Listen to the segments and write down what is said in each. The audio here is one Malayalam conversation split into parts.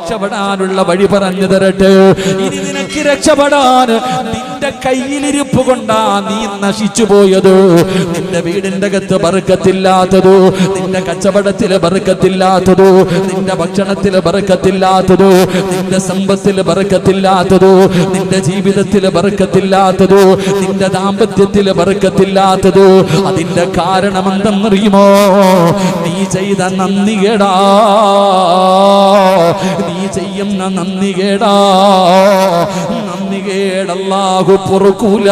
രക്ഷപ്പെടാനുള്ള വഴി പറഞ്ഞു തരട്ടെ. ഇനി നിനക്ക് രക്ഷപ്പെടാൻ നിന്റെ കയ്യിലിരിപ്പ് കൊണ്ടാ നീ നശിച്ചു പോയത്. നിന്റെ വീടിന്റെ അകത്ത് ബർക്കത്തില്ലാത്തതോ, നിന്റെ കച്ചവടത്തില് ബർക്കത്തില്ലാത്തതോ, നിന്റെ ഭക്ഷണത്തില് ബർക്കത്തില്ലാത്തതോ, നിന്റെ സമ്പത്തില് ബർക്കത്തില്ലാത്തതോ, നിന്റെ ജീവിതത്തില് ബർക്കത്തില്ലാത്തതോ, നിന്റെ ദാമ്പത്യത്തില് ബർക്കത്തില്ലാത്തതോ, അതിന്റെ കാരണം എന്തെന്നറിയുമോ? നീ ചെയ്ത നന്ദികേടാ, നീ ചെയ്യുന്ന നന്ദികേടാ. നന്ദികേട് അല്ലാഹു പൊറുക്കൂല.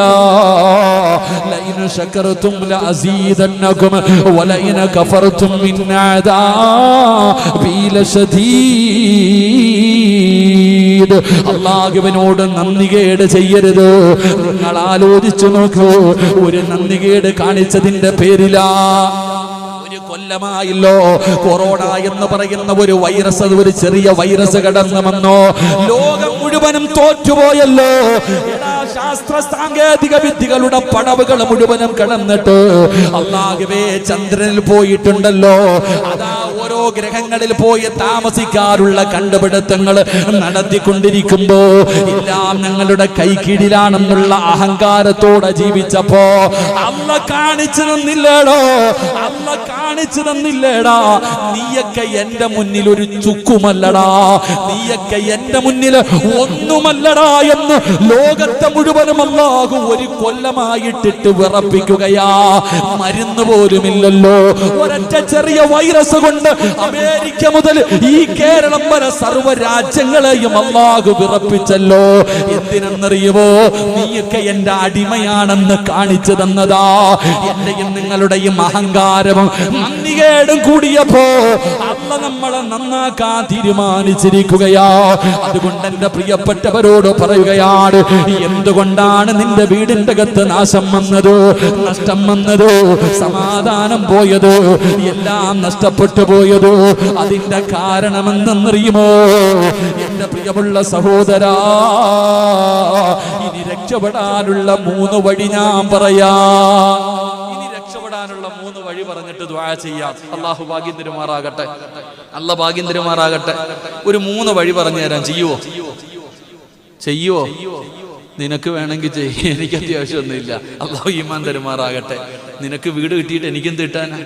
ലൈന ശകർതും ലഅസീദന്നകും വലൈന കഫർതും മിൻ അദാബി ലശദീദ്. അല്ലാഹുവിനോട് നന്ദികേട് ചെയ്യരുത്. നിങ്ങൾ ആലോചിച്ചു നോക്കൂ, ഒരു നന്ദികേട് കാണിച്ചതിന്റെ പേരിലാ കൊല്ലമായല്ലോ കൊറോണ എന്ന് പറയുന്ന ഒരു വൈറസ്, ഒരു ചെറിയ വൈറസ് കടന്നു വന്നോ, ലോകം മുഴുവനും തോറ്റുപോയല്ലോ. ശാസ്ത്ര സാങ്കേതിക വിദ്യകളുടെ പടവുകൾ മുഴുവനും കടന്നിട്ട് അല്ലാഹുവേ ചന്ദ്രനിൽ പോയിട്ടുണ്ടല്ലോ, അതാ ഓരോ ഗ്രഹങ്ങളിൽ പോയി താമസിക്കാറുള്ള കണ്ടുപിടുത്തങ്ങൾ നടത്തിക്കൊണ്ടിരിക്കുമ്പോ എല്ലാം ഞങ്ങളുടെ കൈക്കീഴിലാണെന്നുള്ള അഹങ്കാരത്തോടെ ജീവിച്ചപ്പോ അല്ല കാണിച്ചു തന്നില്ലേടോ, അല്ല കാണിച്ചു തന്നില്ലേടാ. നീയൊക്കെ എന്റെ മുന്നിൽ ഒരു ചുക്കുമല്ലടാ, നീയൊക്കെ എന്റെ മുന്നിൽ ഒന്നുമല്ലടാ എന്ന് ലോകത്തെ മുഴുവനും അല്ലാഹു ഒരു കൊല്ലമായിട്ടിട്ട് വിറപ്പിക്കുകയാ. മരുന്ന് പോലുമില്ലല്ലോ. ഒരൊറ്റ ചെറിയ വൈറസ് കൊണ്ട് അമേരിക്ക മുതൽ ഈ കേരളം വരെ സർവ്വ രാജ്യങ്ങളെയും അല്ലാഹു വിറപ്പിച്ചല്ലോ. എന്തിനെന്നറിയുമോ? നീയൊക്കെ എന്റെ അടിമയാണെന്ന് കാണിച്ചു തന്നതാ. എന്റെയും നിങ്ങളുടെയും അഹങ്കാരവും നന്ദികേടും കൂടിയപ്പോ അല്ല നമ്മളെ നന്നാക്കാൻ തീരുമാനിച്ചിരിക്കുകയാ. അതുകൊണ്ട് എന്റെ പ്രിയപ്പെട്ടവരോട് പറയുകയാണ്, എന്തുകൊണ്ടാണ് നിന്റെ വീടിന്റെ അകത്ത് നാശം വന്നത്, നഷ്ടം വന്നത്, സമാധാനം പോയത്, എല്ലാം നഷ്ടപ്പെട്ടു പോയത്? അതിന്റെ കാരണമെന്തെന്നറിയുമോ? എന്റെ പ്രിയമുള്ള സഹോദരാ, ഇനി രക്ഷപ്പെടാനുള്ള 3 വഴി ഞാൻ പറയാ. രക്ഷപ്പെടാനുള്ള 3 വഴി പറഞ്ഞിട്ട് ദുആ ചെയ്യാം. അല്ലാഹു ഭാഗ്യം തരുമാറാകട്ടെ, അല്ലാ ഭാഗ്യം തരുമാറാകട്ടെ. ഒരു 3 വഴി പറഞ്ഞു തരാൻ. ചെയ്യുവോ? നിനക്ക് വേണമെങ്കിൽ ചെയ്യ, എനിക്ക് അത്യാവശ്യമൊന്നുമില്ല. അല്ലാഹു ഈമാൻ തരുമാറാകട്ടെ. നിനക്ക് വീട് കിട്ടിയിട്ട് എനിക്കെന്ത് കിട്ടാനാ?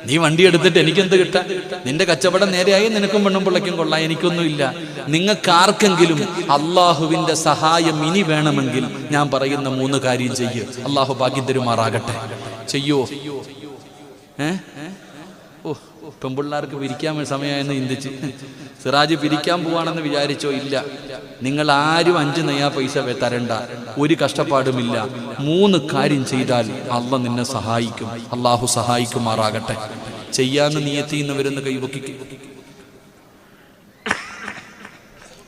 നീ വണ്ടി എടുത്തിട്ട് എനിക്കെന്ത് കിട്ടാൻ? നിന്റെ കച്ചവടം നേരെയായി നിനക്കും പെണ്ണും പിള്ളയ്ക്കും കൊള്ളാം, എനിക്കൊന്നുമില്ല. നിങ്ങൾക്ക് ആർക്കെങ്കിലും അള്ളാഹുവിന്റെ സഹായം ഇനി വേണമെങ്കിൽ ഞാൻ പറയുന്ന 3 കാര്യം ചെയ്യ്. അല്ലാഹു ഭാഗ്യം തരുമാറാകട്ടെ. ചെയ്യുവോ? പെൺപിള്ളേർക്ക് പിരിക്കാൻ സമയമായെന്ന് ചിന്തിച്ച് സിറാജ് പിരിക്കാൻ പോവാണെന്ന് വിചാരിച്ചോ? ഇല്ല, നിങ്ങൾ ആരും 5 നയാ പൈസ തരണ്ട, ഒരു കഷ്ടപ്പാടുമില്ല. 3 കാര്യം ചെയ്താൽ അള്ളാഹ് നിന്നെ സഹായിക്കും. അള്ളാഹു സഹായിക്കുമാറാകട്ടെ. ചെയ്യാന്ന് നിയത്തി നിന്ന് വരുന്ന കൈവക്കിക്ക്.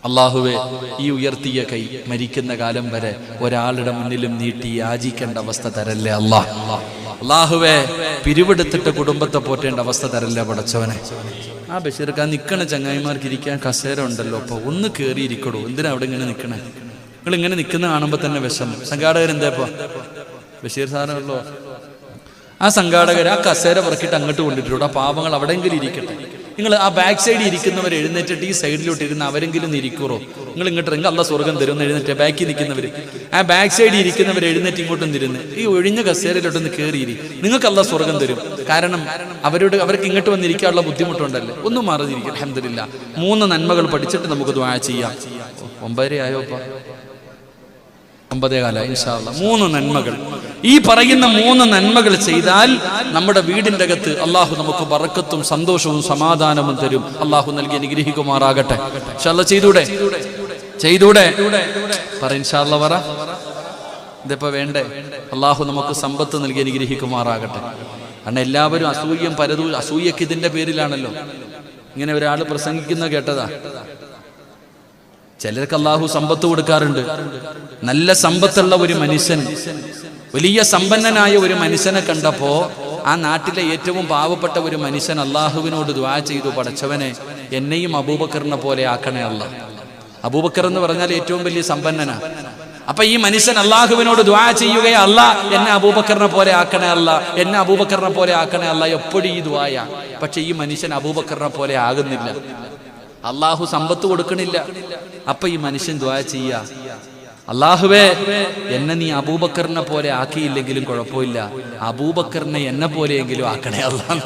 അള്ളാഹുവെ, ഈ ഉയർത്തിയ കൈ മരിക്കുന്ന കാലം വരെ ഒരാളുടെ മുന്നിലും നീട്ടി യാചിക്കേണ്ട അവസ്ഥ തരല്ലേ അല്ലാഹ്. അള്ളാഹുവെ, പിരിവെടുത്തിട്ട് കുടുംബത്തെ പോറ്റേണ്ട അവസ്ഥ തരല്ലേ പടച്ചവനെ. ആ ബഷീർക്ക് ആ നിക്കണ ചങ്ങായിമാർക്ക് ഇരിക്കാൻ കസേര ഉണ്ടല്ലോ, അപ്പൊ ഒന്ന് കേറിയിരിക്കടോ. എന്തിനാ അവിടെ ഇങ്ങനെ നിക്കണേ? നിങ്ങൾ ഇങ്ങനെ നിൽക്കുന്ന കാണുമ്പോ തന്നെ വിഷമം. സംഘാടകരെന്താ ബഷീർ സാറല്ലോ, ആ സംഘാടകർ ആ കസേര പറക്കിയിട്ട് അങ്ങോട്ട് കൊണ്ടിട്ടുണ്ട്. ആ പാവങ്ങൾ അവിടെയെങ്കിലും ഇരിക്കട്ടെ. നിങ്ങൾ ആ ബാക്ക് സൈഡിൽ ഇരിക്കുന്നവർ എഴുന്നേറ്റിട്ട് ഈ സൈഡിലോട്ട് ഇരുന്ന് അവരെങ്കിലും ഇരിക്കുറോ? നിങ്ങൾ ഇങ്ങോട്ട് ഇറങ്ങി അല്ലാഹ് സ്വർഗം തരും എഴുന്നേറ്റ്. ബാക്കിൽ നിൽക്കുന്നവർ, ആ ബാക്ക് സൈഡിൽ ഇരിക്കുന്നവർ എഴുന്നേറ്റ് ഇങ്ങോട്ടും തിരുന്ന് ഈ ഒഴിഞ്ഞ കസേരയിലോട്ടൊന്ന് കയറിയിരി. നിങ്ങൾക്ക് അല്ലാഹ് സ്വർഗം തരും. കാരണം അവർക്ക് ഇങ്ങോട്ട് വന്നിരിക്കാനുള്ള ബുദ്ധിമുട്ടുണ്ടല്ലോ. ഒന്നും മാറിയിരിക്കും. അൽഹംദുലില്ലാ. 3 നന്മകൾ പഠിച്ചിട്ട് നമുക്ക് ദുആ ചെയ്യാം. 9:30 ആയോപ്പാ? 9:15 ഇൻഷാ അല്ലാഹ്. 3 നന്മകൾ. ഈ പറയുന്ന 3 നന്മകൾ ചെയ്താൽ നമ്മുടെ വീടിന്റെ അകത്ത് അള്ളാഹു നമുക്ക് ബറക്കത്തും സന്തോഷവും സമാധാനവും തരും. അള്ളാഹു നൽകി അനുഗ്രഹിക്കുമാറാകട്ടെ. ഇൻഷാ അല്ലാഹ്. ചെയ്തൂടെ പറ ഇൻഷാ അല്ലാഹ്. പറ. ഇതിപ്പോ വേണ്ടേ? അള്ളാഹു നമുക്ക് സമ്പത്ത് നൽകി അനുഗ്രഹിക്കുമാറാകട്ടെ. കാരണം എല്ലാവരും അസൂയം അസൂയക്ക് ഇതിന്റെ പേരിലാണല്ലോ. ഇങ്ങനെ ഒരാൾ പ്രസംഗിക്കുന്ന കേട്ടതാ. ചിലർക്ക് അള്ളാഹു സമ്പത്ത് കൊടുക്കാറുണ്ട്. നല്ല സമ്പത്തുള്ള ഒരു മനുഷ്യൻ, വലിയ സമ്പന്നനായ ഒരു മനുഷ്യനെ കണ്ടപ്പോ ആ നാട്ടിലെ ഏറ്റവും പാവപ്പെട്ട ഒരു മനുഷ്യൻ അള്ളാഹുവിനോട് ദുആ ചെയ്തു, പടച്ചവനെ എന്നെയും അബൂബക്കറിനെ പോലെ ആക്കണേ അല്ലാ. അബൂബക്കർ എന്ന് പറഞ്ഞാൽ ഏറ്റവും വലിയ സമ്പന്നനാ. അപ്പൊ ഈ മനുഷ്യൻ അള്ളാഹുവിനോട് ദുആ ചെയ്യുകയാ, അല്ലാ എന്നെ അബൂബക്കറിനെ പോലെ ആക്കണേ അല്ലാ, എന്നെ അബൂബക്കറിനെ പോലെ ആക്കണേ അല്ലാ. എപ്പോഴും ഈ ദുആയാ. പക്ഷെ ഈ മനുഷ്യൻ അബൂബക്കറിനെ പോലെ ആകുന്നില്ല. അള്ളാഹു സമ്പത്ത് കൊടുക്കണില്ല. അപ്പൊ ഈ മനുഷ്യൻ ദുആ ചെയ്യാ, അള്ളാഹുവേ എന്നെ നീ അബൂബക്കറിനെ പോലെ ആക്കിയില്ലെങ്കിലും കുഴപ്പമില്ല, അബൂബക്കറിനെ എന്നെ പോലെയെങ്കിലും ആക്കണേ അല്ലാഹ്.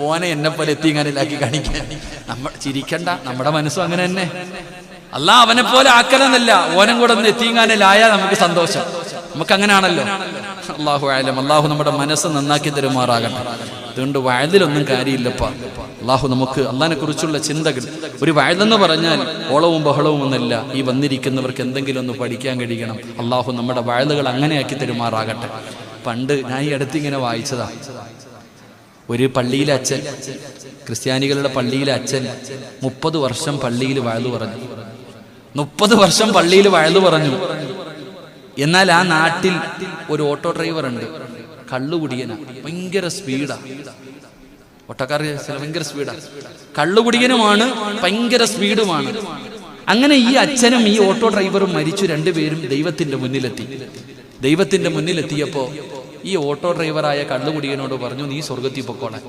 ഓനെ എന്നെ പോലെ എത്തിങ്ങാനിലാക്കി കാണിക്കാൻ നമ്മൾ ചിരിക്കണ്ട, നമ്മുടെ മനസ്സും അങ്ങനെ തന്നെ. അള്ളാഹ് അവനെ പോലെ ആക്കണമെന്നല്ല, ഓനും കൂടെ ഒന്ന് എത്തിങ്ങാനിലായാൽ നമുക്ക് സന്തോഷം. നമുക്ക് അങ്ങനെയാണല്ലോ. അള്ളാഹു ആലം. അള്ളാഹു നമ്മുടെ മനസ്സ് നന്നാക്കി തരുമാറാകട്ടെ. അതുകൊണ്ട് വയലിലൊന്നും കാര്യമില്ലപ്പാ. അള്ളാഹു നമുക്ക് അള്ളാഹിനെ കുറിച്ചുള്ള ചിന്തകൾ. ഒരു വയലെന്ന് പറഞ്ഞാൽ ഓളവും ബഹളവും ഒന്നല്ല. ഈ വന്നിരിക്കുന്നവർക്ക് എന്തെങ്കിലും ഒന്ന് പഠിക്കാൻ കഴിയണം. അള്ളാഹു നമ്മുടെ വയലുകൾ അങ്ങനെയാക്കി തരുമാറാകട്ടെ. പണ്ട് ഞാൻ ഈ അടുത്തിങ്ങനെ വായിച്ചതാ, ഒരു പള്ളിയിലെ അച്ഛൻ, ക്രിസ്ത്യാനികളുടെ പള്ളിയിലെ അച്ഛൻ 30 വർഷം പള്ളിയിൽ വയലു പറഞ്ഞു. 30 വർഷം പള്ളിയിൽ വയലു പറഞ്ഞു. എന്നാൽ ആ നാട്ടിൽ ഒരു ഓട്ടോ ഡ്രൈവർ ഉണ്ട്, കള്ളുകുടിയനാ, ഭയങ്കര സ്പീഡാ. ഓട്ടോക്കാർ ഭയങ്കര സ്പീഡാ, കള്ളുകുടിയനുമാണ്, ഭയങ്കര സ്പീഡുമാണ്. അങ്ങനെ ഈ അച്ഛനും ഈ ഓട്ടോ ഡ്രൈവറും മരിച്ചു. രണ്ടുപേരും ദൈവത്തിന്റെ മുന്നിലെത്തി. ദൈവത്തിന്റെ മുന്നിലെത്തിയപ്പോ ഈ ഓട്ടോ ഡ്രൈവറായ കള്ളുകുടിയനോട് പറഞ്ഞു, നീ സ്വർഗത്തിൽ പൊക്കോളെ.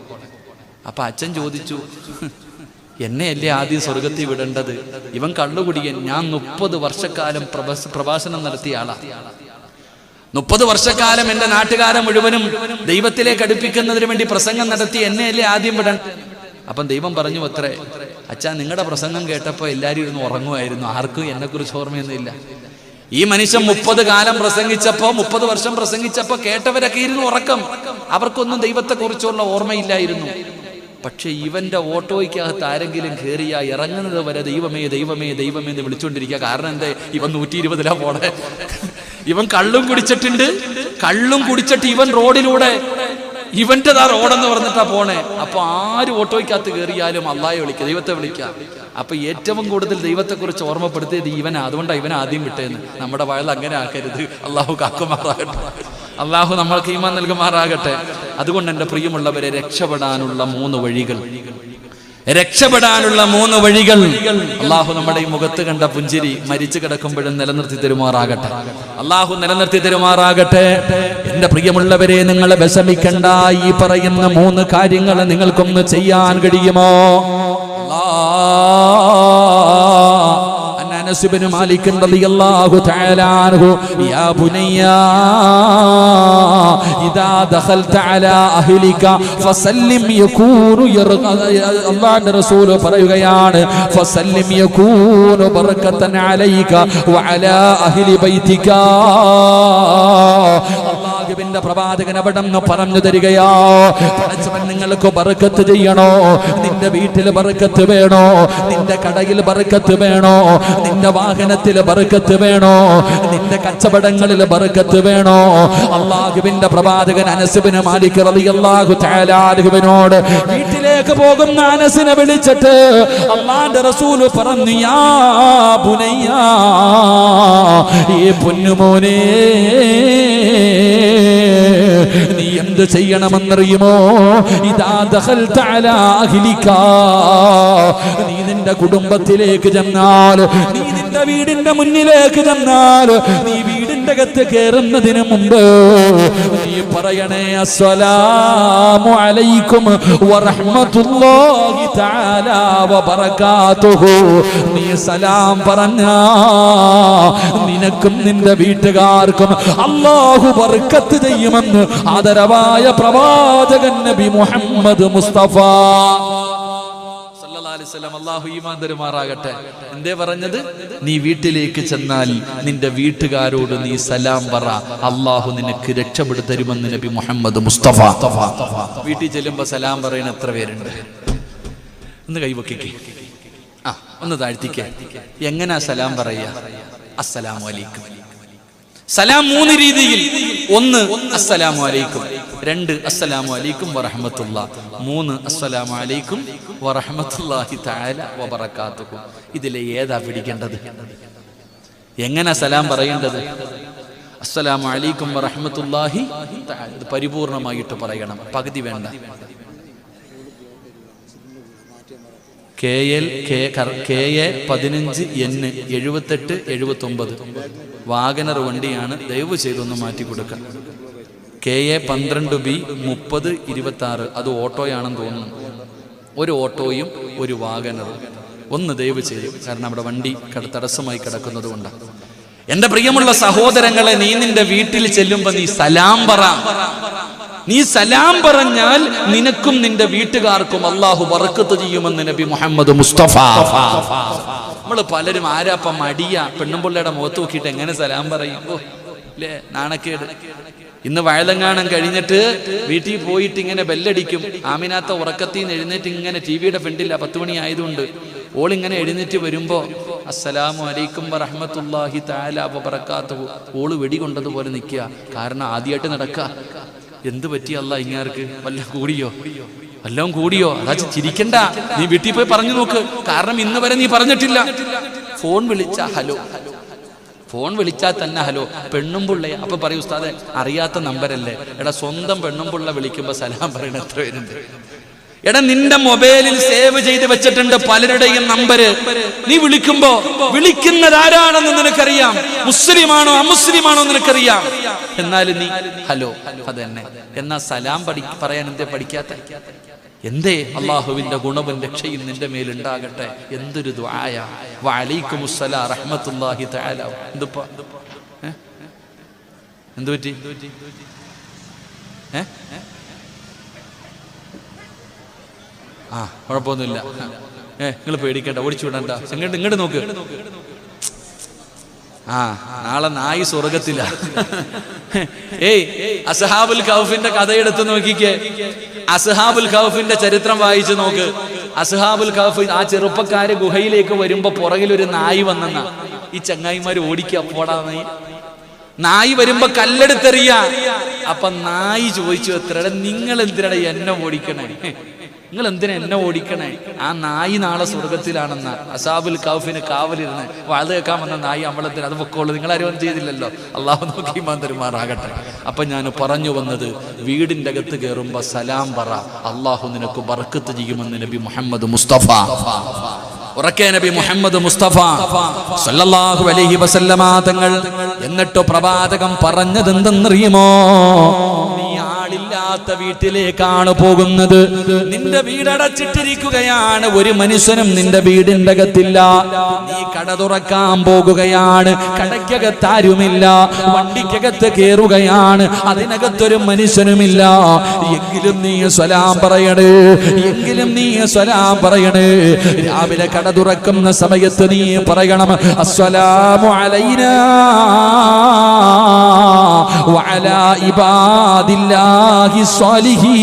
അപ്പൊ അച്ഛൻ ചോദിച്ചു, എന്നെയല്ലേ ആദ്യം സ്വർഗത്തിൽ വിടേണ്ടത്? ഇവൻ കള്ളുകുടിയൻ, ഞാൻ 30 വർഷക്കാലം പ്രഭാഷണം നടത്തിയ ആളാ. 30 വർഷക്കാലം എന്റെ നാട്ടുകാരെ മുഴുവനും ദൈവത്തിലേക്ക് അടുപ്പിക്കുന്നതിന് വേണ്ടി പ്രസംഗം നടത്തി, എന്നെയല്ലേ ആദ്യം വിടണം. അപ്പം ദൈവം പറഞ്ഞു അത്രേ, അച്ഛാ നിങ്ങളുടെ പ്രസംഗം കേട്ടപ്പോൾ എല്ലാവരും ഇരുന്ന് ഉറങ്ങുമായിരുന്നു, ആർക്കും എന്നെ കുറിച്ച് ഓർമ്മയൊന്നുമില്ല. ഈ മനുഷ്യൻ 30 കാലം പ്രസംഗിച്ചപ്പോ, 30 വർഷം പ്രസംഗിച്ചപ്പോ കേട്ടവരൊക്കെ ഇരുന്ന് ഉറക്കം, അവർക്കൊന്നും ദൈവത്തെ കുറിച്ചുള്ള ഓർമ്മയില്ലായിരുന്നു. പക്ഷെ ഇവന്റെ ഓട്ടോയ്ക്കകത്ത് ആരെങ്കിലും കയറിയ ഇറങ്ങുന്നത് വരെ ദൈവമേ ദൈവമേ ദൈവമേ എന്ന് വിളിച്ചുകൊണ്ടിരിക്കുക. കാരണം എന്തേ? ഇവൻ 120 പോണേ. ഇവൻ കള്ളും കുടിച്ചിട്ടുണ്ട്. കള്ളും കുടിച്ചിട്ട് ഇവൻ റോഡിലൂടെ, ഇവന്റെതാ റോഡെന്ന് പറഞ്ഞിട്ടാ പോണേ. അപ്പൊ ആര് ഓട്ടോയ്ക്കകത്ത് കയറിയാലും അള്ളാഹയെ വിളിക്കുക, ദൈവത്തെ വിളിക്കുക. അപ്പൊ ഏറ്റവും കൂടുതൽ ദൈവത്തെ കുറിച്ച് ഓർമ്മപ്പെടുത്തിയത് ഇവനാ. അതുകൊണ്ടാണ് ഇവൻ ആദ്യം വിട്ടേന്ന്. നമ്മുടെ വയൽ അങ്ങനെ ആക്കരുത്. അള്ളാഹു കാക്കുമാറാകട്ടെ. അള്ളാഹു നമ്മൾക്ക് ഈമാൻ നൽകുമാറാകട്ടെ. അതുകൊണ്ട് എൻ്റെ പ്രിയമുള്ളവരെ, രക്ഷപ്പെടാനുള്ള 3 വഴികൾ, രക്ഷപ്പെടാനുള്ള 3 വഴികൾ അള്ളാഹു നമ്മുടെ ഈ മുഖത്ത് കണ്ട പുഞ്ചിരി മരിച്ചു കിടക്കുമ്പോഴും നിലനിർത്തി തരുമാറാകട്ടെ. അള്ളാഹു നിലനിർത്തി തരുമാറാകട്ടെ. എന്റെ പ്രിയമുള്ളവരെ, നിങ്ങളെ വിഷമിക്കണ്ട. ഈ പറയുന്ന 3 കാര്യങ്ങൾ നിങ്ങൾക്കൊന്ന് ചെയ്യാൻ കഴിയുമോ? അനസ് ഇബ്നു മാലിക് റളിയല്ലാഹു തആല അൻഹു, യാ ബുനയ്യ ഇദാ ദഖൽത അലാ അഹ്ലിക ഫസല്ലിം യകൂനു അല്ലാഹുവിന്റെ റസൂൽ പറയുകയാണ്, ഫസല്ലിം യകൂനു ബറകതൻ അലൈക വഅലാ അഹ്ലി ബൈതിക. അല്ലാഹുവിന്റെ പ്രവാചകൻ അവിടെന്ന് പറഞ്ഞു തരികയാ, പടച്ചവൻ നിങ്ങൾക്ക് ബർക്കത്ത് ചെയ്യണോ? നിന്റെ വീട്ടിൽ ബർക്കത്ത് വേണോ? നിന്റെ കടയിൽ ബർക്കത്ത് വേണോ? നിന്റെ വാഹനത്തിൽ ബർക്കത്ത് വേണോ? നിന്റെ കച്ചവടങ്ങളിൽ ബർക്കത്ത് വേണോ? അല്ലാഹുവിന്റെ പ്രവാചകൻ അനസ് ഇബ്നു മാലിക് റളിയല്ലാഹു തആല അൻഹുവിനോട് വീട്ടിലേക്ക് പോകുന്ന അനസിനെ വിളിച്ചിട്ട് അല്ലാഹുവിന്റെ റസൂൽ പറഞ്ഞു, യാ ബുനയ്യ, ഈ പൊന്നുമോനെ, നീ എന്ത് ചെയ്യണമെന്നറിയുമോ? ഇദാ ദഖൽത അലാ അഹ്ലിക, നീ നിന്റെ കുടുംബത്തിലേക്ക് ചെന്നാൽ, നീ നിന്റെ വീടിന്റെ മുന്നിലേക്ക് ചെന്നാൽ, നീ വീടിന്റെ അകത്ത് കയറുന്നതിന് മുമ്പ് നീ പറയണേ, അസ്സലാമു അലൈക്കും വറഹ്മത്തുള്ളാഹി തആല വബറകാതുഹു. നീ സലാം പറഞ്ഞാ നിനക്കും നിന്റെ വീട്ടുകാർക്കും അല്ലാഹു ബർക്കത്ത് ചെയ്യുമെന്ന് ആദരവായ പ്രവാചകൻ നബി മുഹമ്മദ് മുസ്തഫ സല്ലല്ലാഹു അലൈഹി വസല്ലം. അല്ലാഹു ഈമാൻ തരുമാറാകട്ടെ. എന്തേ പറഞ്ഞത്? നീ വീട്ടിലേക്ക് ചെന്നാൽ നിന്റെ വീട്ടുകാരോട് നീ സലാം പറ, അല്ലാഹു നിനക്ക് രക്ഷപ്പെടുത്തി തരുമെന്ന് നബി മുഹമ്മദ് മുസ്തഫ. വീട്ടിൽ ചെല്ലുമ്പോ സലാം പറയുന്ന എത്ര പേരുണ്ട്? ഒന്ന് കൈവക്കിക്കേ, ഒന്ന് താഴ്ത്തിക്കേ. എങ്ങനാ സലാം പറയുക? അസ്സലാമു അലൈക്കും. സലാം 3 രീതിയിൽ. 1 അസ്സലാമു അലൈക്കും, 2 അസ്സലാമു അലൈക്കും വറഹ്മത്തുള്ളാഹ്, 3 അസ്സലാമു അലൈക്കും വറഹ്മത്തുള്ളാഹി തആല വബറകാതുഹു. ഇതിലെ ഏതാ പിടിക്കേണ്ടത്? എങ്ങനെ സലാം പറയേണ്ടത്? അസ്സലാമു അലൈക്കും വറഹ്മത്തുള്ളാഹി തആല. ഇത് പരിപൂർണമായിട്ട് പറയണം, പകുതി വേണ്ട. KL 15 N 78 79 വാഗനർ വണ്ടിയാണ്. ദയവ് ചെയ്തൊന്ന് മാറ്റി കൊടുക്കാം. KA 12B 30 26 അത് ഓട്ടോയാണെന്ന് തോന്നുന്നു. ഒരു ഓട്ടോയും ഒരു വാഗനറും. ഒന്ന് ദയവ് ചെയ്യും, കാരണം അവിടെ വണ്ടി തടസ്സമായി കിടക്കുന്നത് കൊണ്ടാണ്. എന്റെ പ്രിയമുള്ള സഹോദരങ്ങളെ, നീ നിന്റെ വീട്ടിൽ ചെല്ലുമ്പോ നീ സലാം പറ. നീ സലാം പറഞ്ഞാൽ നിനക്കും നിന്റെ വീട്ടുകാർക്കും അള്ളാഹു ബർക്കത്ത് ചെയ്യുമെന്ന് നബി മുഹമ്മദ് മുസ്തഫ. നമ്മള് പലരും ആരാപ്പം മടിയ പെണ്ണുമ്പിള്ളയുടെ മുഖത്ത് നോക്കിയിട്ട് എങ്ങനെ സലാം പറയും? അല്ലേ, നാണക്കേട്. ഇന്ന് വയലങ്ങാനം കഴിഞ്ഞിട്ട് വീട്ടിൽ പോയിട്ട് ഇങ്ങനെ ബെല്ലടിക്കും. ആമിനാത്ത ഉറക്കത്തിൽ നിന്ന് എഴുന്നേറ്റ് ഇങ്ങനെ ടിവിയുടെ ഫ്രണ്ടില്ല, 10 മണി ആയതുകൊണ്ട് ഓളിങ്ങനെ എഴുന്നേറ്റ് വരുമ്പോ അസ്സലാമു അലൈക്കും വറഹ്മത്തുള്ളാഹി തആല വബറകാതുഹു, ഓള് വെടികൊണ്ടതുപോലെ നിൽക്കുക. കാരണം ആദ്യമായിട്ട് നടക്കുക. എന്ത് പറ്റി അല്ലാ ഇങ്ങാർക്ക്? വല്ല കൂടിയോ? വല്ലതും കൂടിയോ? അതാ ചിരിക്കണ്ട, നീ വീട്ടിൽ പോയി പറഞ്ഞു നോക്ക്. കാരണം ഇന്ന് വരെ നീ പറഞ്ഞിട്ടില്ല. ഫോൺ വിളിച്ചാ ഹലോ, ഫോൺ വിളിച്ചാൽ തന്നെ ഹലോ. പെണ്ണുംപിള്ളയെ അപ്പൊ പറയൂ ഉസ്താദെ അറിയാത്ത നമ്പരല്ലേ. എടാ, സ്വന്തം പെണ്ണുംപിള്ള വിളിക്കുമ്പോ സലാം പറയണ എത്ര പേരുണ്ട്? എടാ, നിന്റെ മൊബൈലിൽ സേവ് ചെയ്ത് വെച്ചിട്ടുണ്ട് പലരുടെയും നമ്പര്. നീ വിളിക്കുമ്പോ വിളിക്കുന്നത് ആരാണെന്ന് നിനക്കറിയാം, മുസ്ലിമാണോ അമുസ്ലിമാണോ നിനക്കറിയാം. എന്നാലും നീ ഹലോ അതന്നെ. എന്നാ സലാം പറയാൻ എന്തേ പഠിക്കാത്ത? എന്തേ? അള്ളാഹുവിന്റെ ഗുണവും രക്ഷയും നിന്റെ മേലുണ്ടാകട്ടെ. എന്തൊരു ദുആയ. വഅലൈക്കുമുസ്സലാം റഹ്മത്തുള്ളാഹി തആല. എന്തുപ്പാ എന്തു പറ്റി? കുഴപ്പമൊന്നുമില്ല. നിങ്ങൾ പേടിക്കണ്ട, ഓടിച്ചു വിടണ്ട. ഇങ്ങോട്ട് നോക്ക്. നാളെ നായി സ്വർഗത്തില. അസ്ഹാബുൽ കഹ്ഫിന്റെ കഥ എടുത്ത് നോക്കിക്കേ. അസ്ഹാബുൽ കഹ്ഫിന്റെ ചരിത്രം വായിച്ചു നോക്ക്. അസ്ഹാബുൽ കഹ്ഫ് ആ ചെറുപ്പക്കാര് ഗുഹയിലേക്ക് വരുമ്പോ പുറകിലൊരു നായി വന്നെന്ന ഈ ചങ്ങായിമാര് ഓടിക്കുക. പോടാ നായി വരുമ്പോ കല്ലെടുത്തെറിയ. അപ്പൊ നായി ചോദിച്ചു, എത്രയുടെ നിങ്ങൾ എന്തിനാ എന്നെ ഓടിക്കണേ? നിങ്ങൾ എന്തിനാ എന്നെ ഓടിക്കണേ? ആ നായി നാളെ സ്വർഗത്തിലാണെന്ന. അസ്ഹാബുൽ കഹ്ഫിന് കാവലിരുന്ന് വാഴ കേൾക്കാൻ വന്ന നായി അമ്പലത്തിൽ അത് പൊക്കോളൂ. നിങ്ങളാരും ഒന്നും ചെയ്തില്ലല്ലോ. അള്ളാഹു നോക്കി മാന്തരുമാറാകട്ടെ. അപ്പൊ ഞാൻ പറഞ്ഞു വന്നത്, വീടിന്റെ അകത്ത് കയറുമ്പോ സലാം പറ, അള്ളാഹു നിനക്ക് ബർക്കത്ത് ചെയ്യുമെന്ന് നബി മുഹമ്മദ് മുസ്തഫ. ഉറക്കെ നബി മുഹമ്മദ് മുസ്തഫ സല്ലല്ലാഹു അലൈഹി വസല്ലമ തങ്ങൾ. എന്നിട്ട് പ്രവാചകം പറഞ്ഞത് എന്തെന്നറിയുമോ? നീ ആളില്ലാത്ത വീട്ടിലേക്കാണ് പോകുന്നത്. നിന്റെ വീടടച്ചിട്ടിരിക്കുകയാണ്, ഒരു മനുഷ്യനും നിന്റെ വീടിന്റെ അകത്തില്ല. നീ കട തുറക്കാൻ പോകുകയാണ്, കടയ്ക്കകത്താരുമില്ല. വണ്ടിക്കകത്ത് കയറുകയാണ്, അതിനകത്തൊരു മനുഷ്യനുമില്ല. എങ്കിലും നീ സലാം പറയണേ, എങ്കിലും നീ സലാം പറയണേ. രാവിലെ കട തുറക്കുന്ന സമയത്ത് നീ പറയണം, അസ്സലാമു അലൈനാ വഅലാ ഇബാദില്ലാഹി സ്വാലിഹീൻ.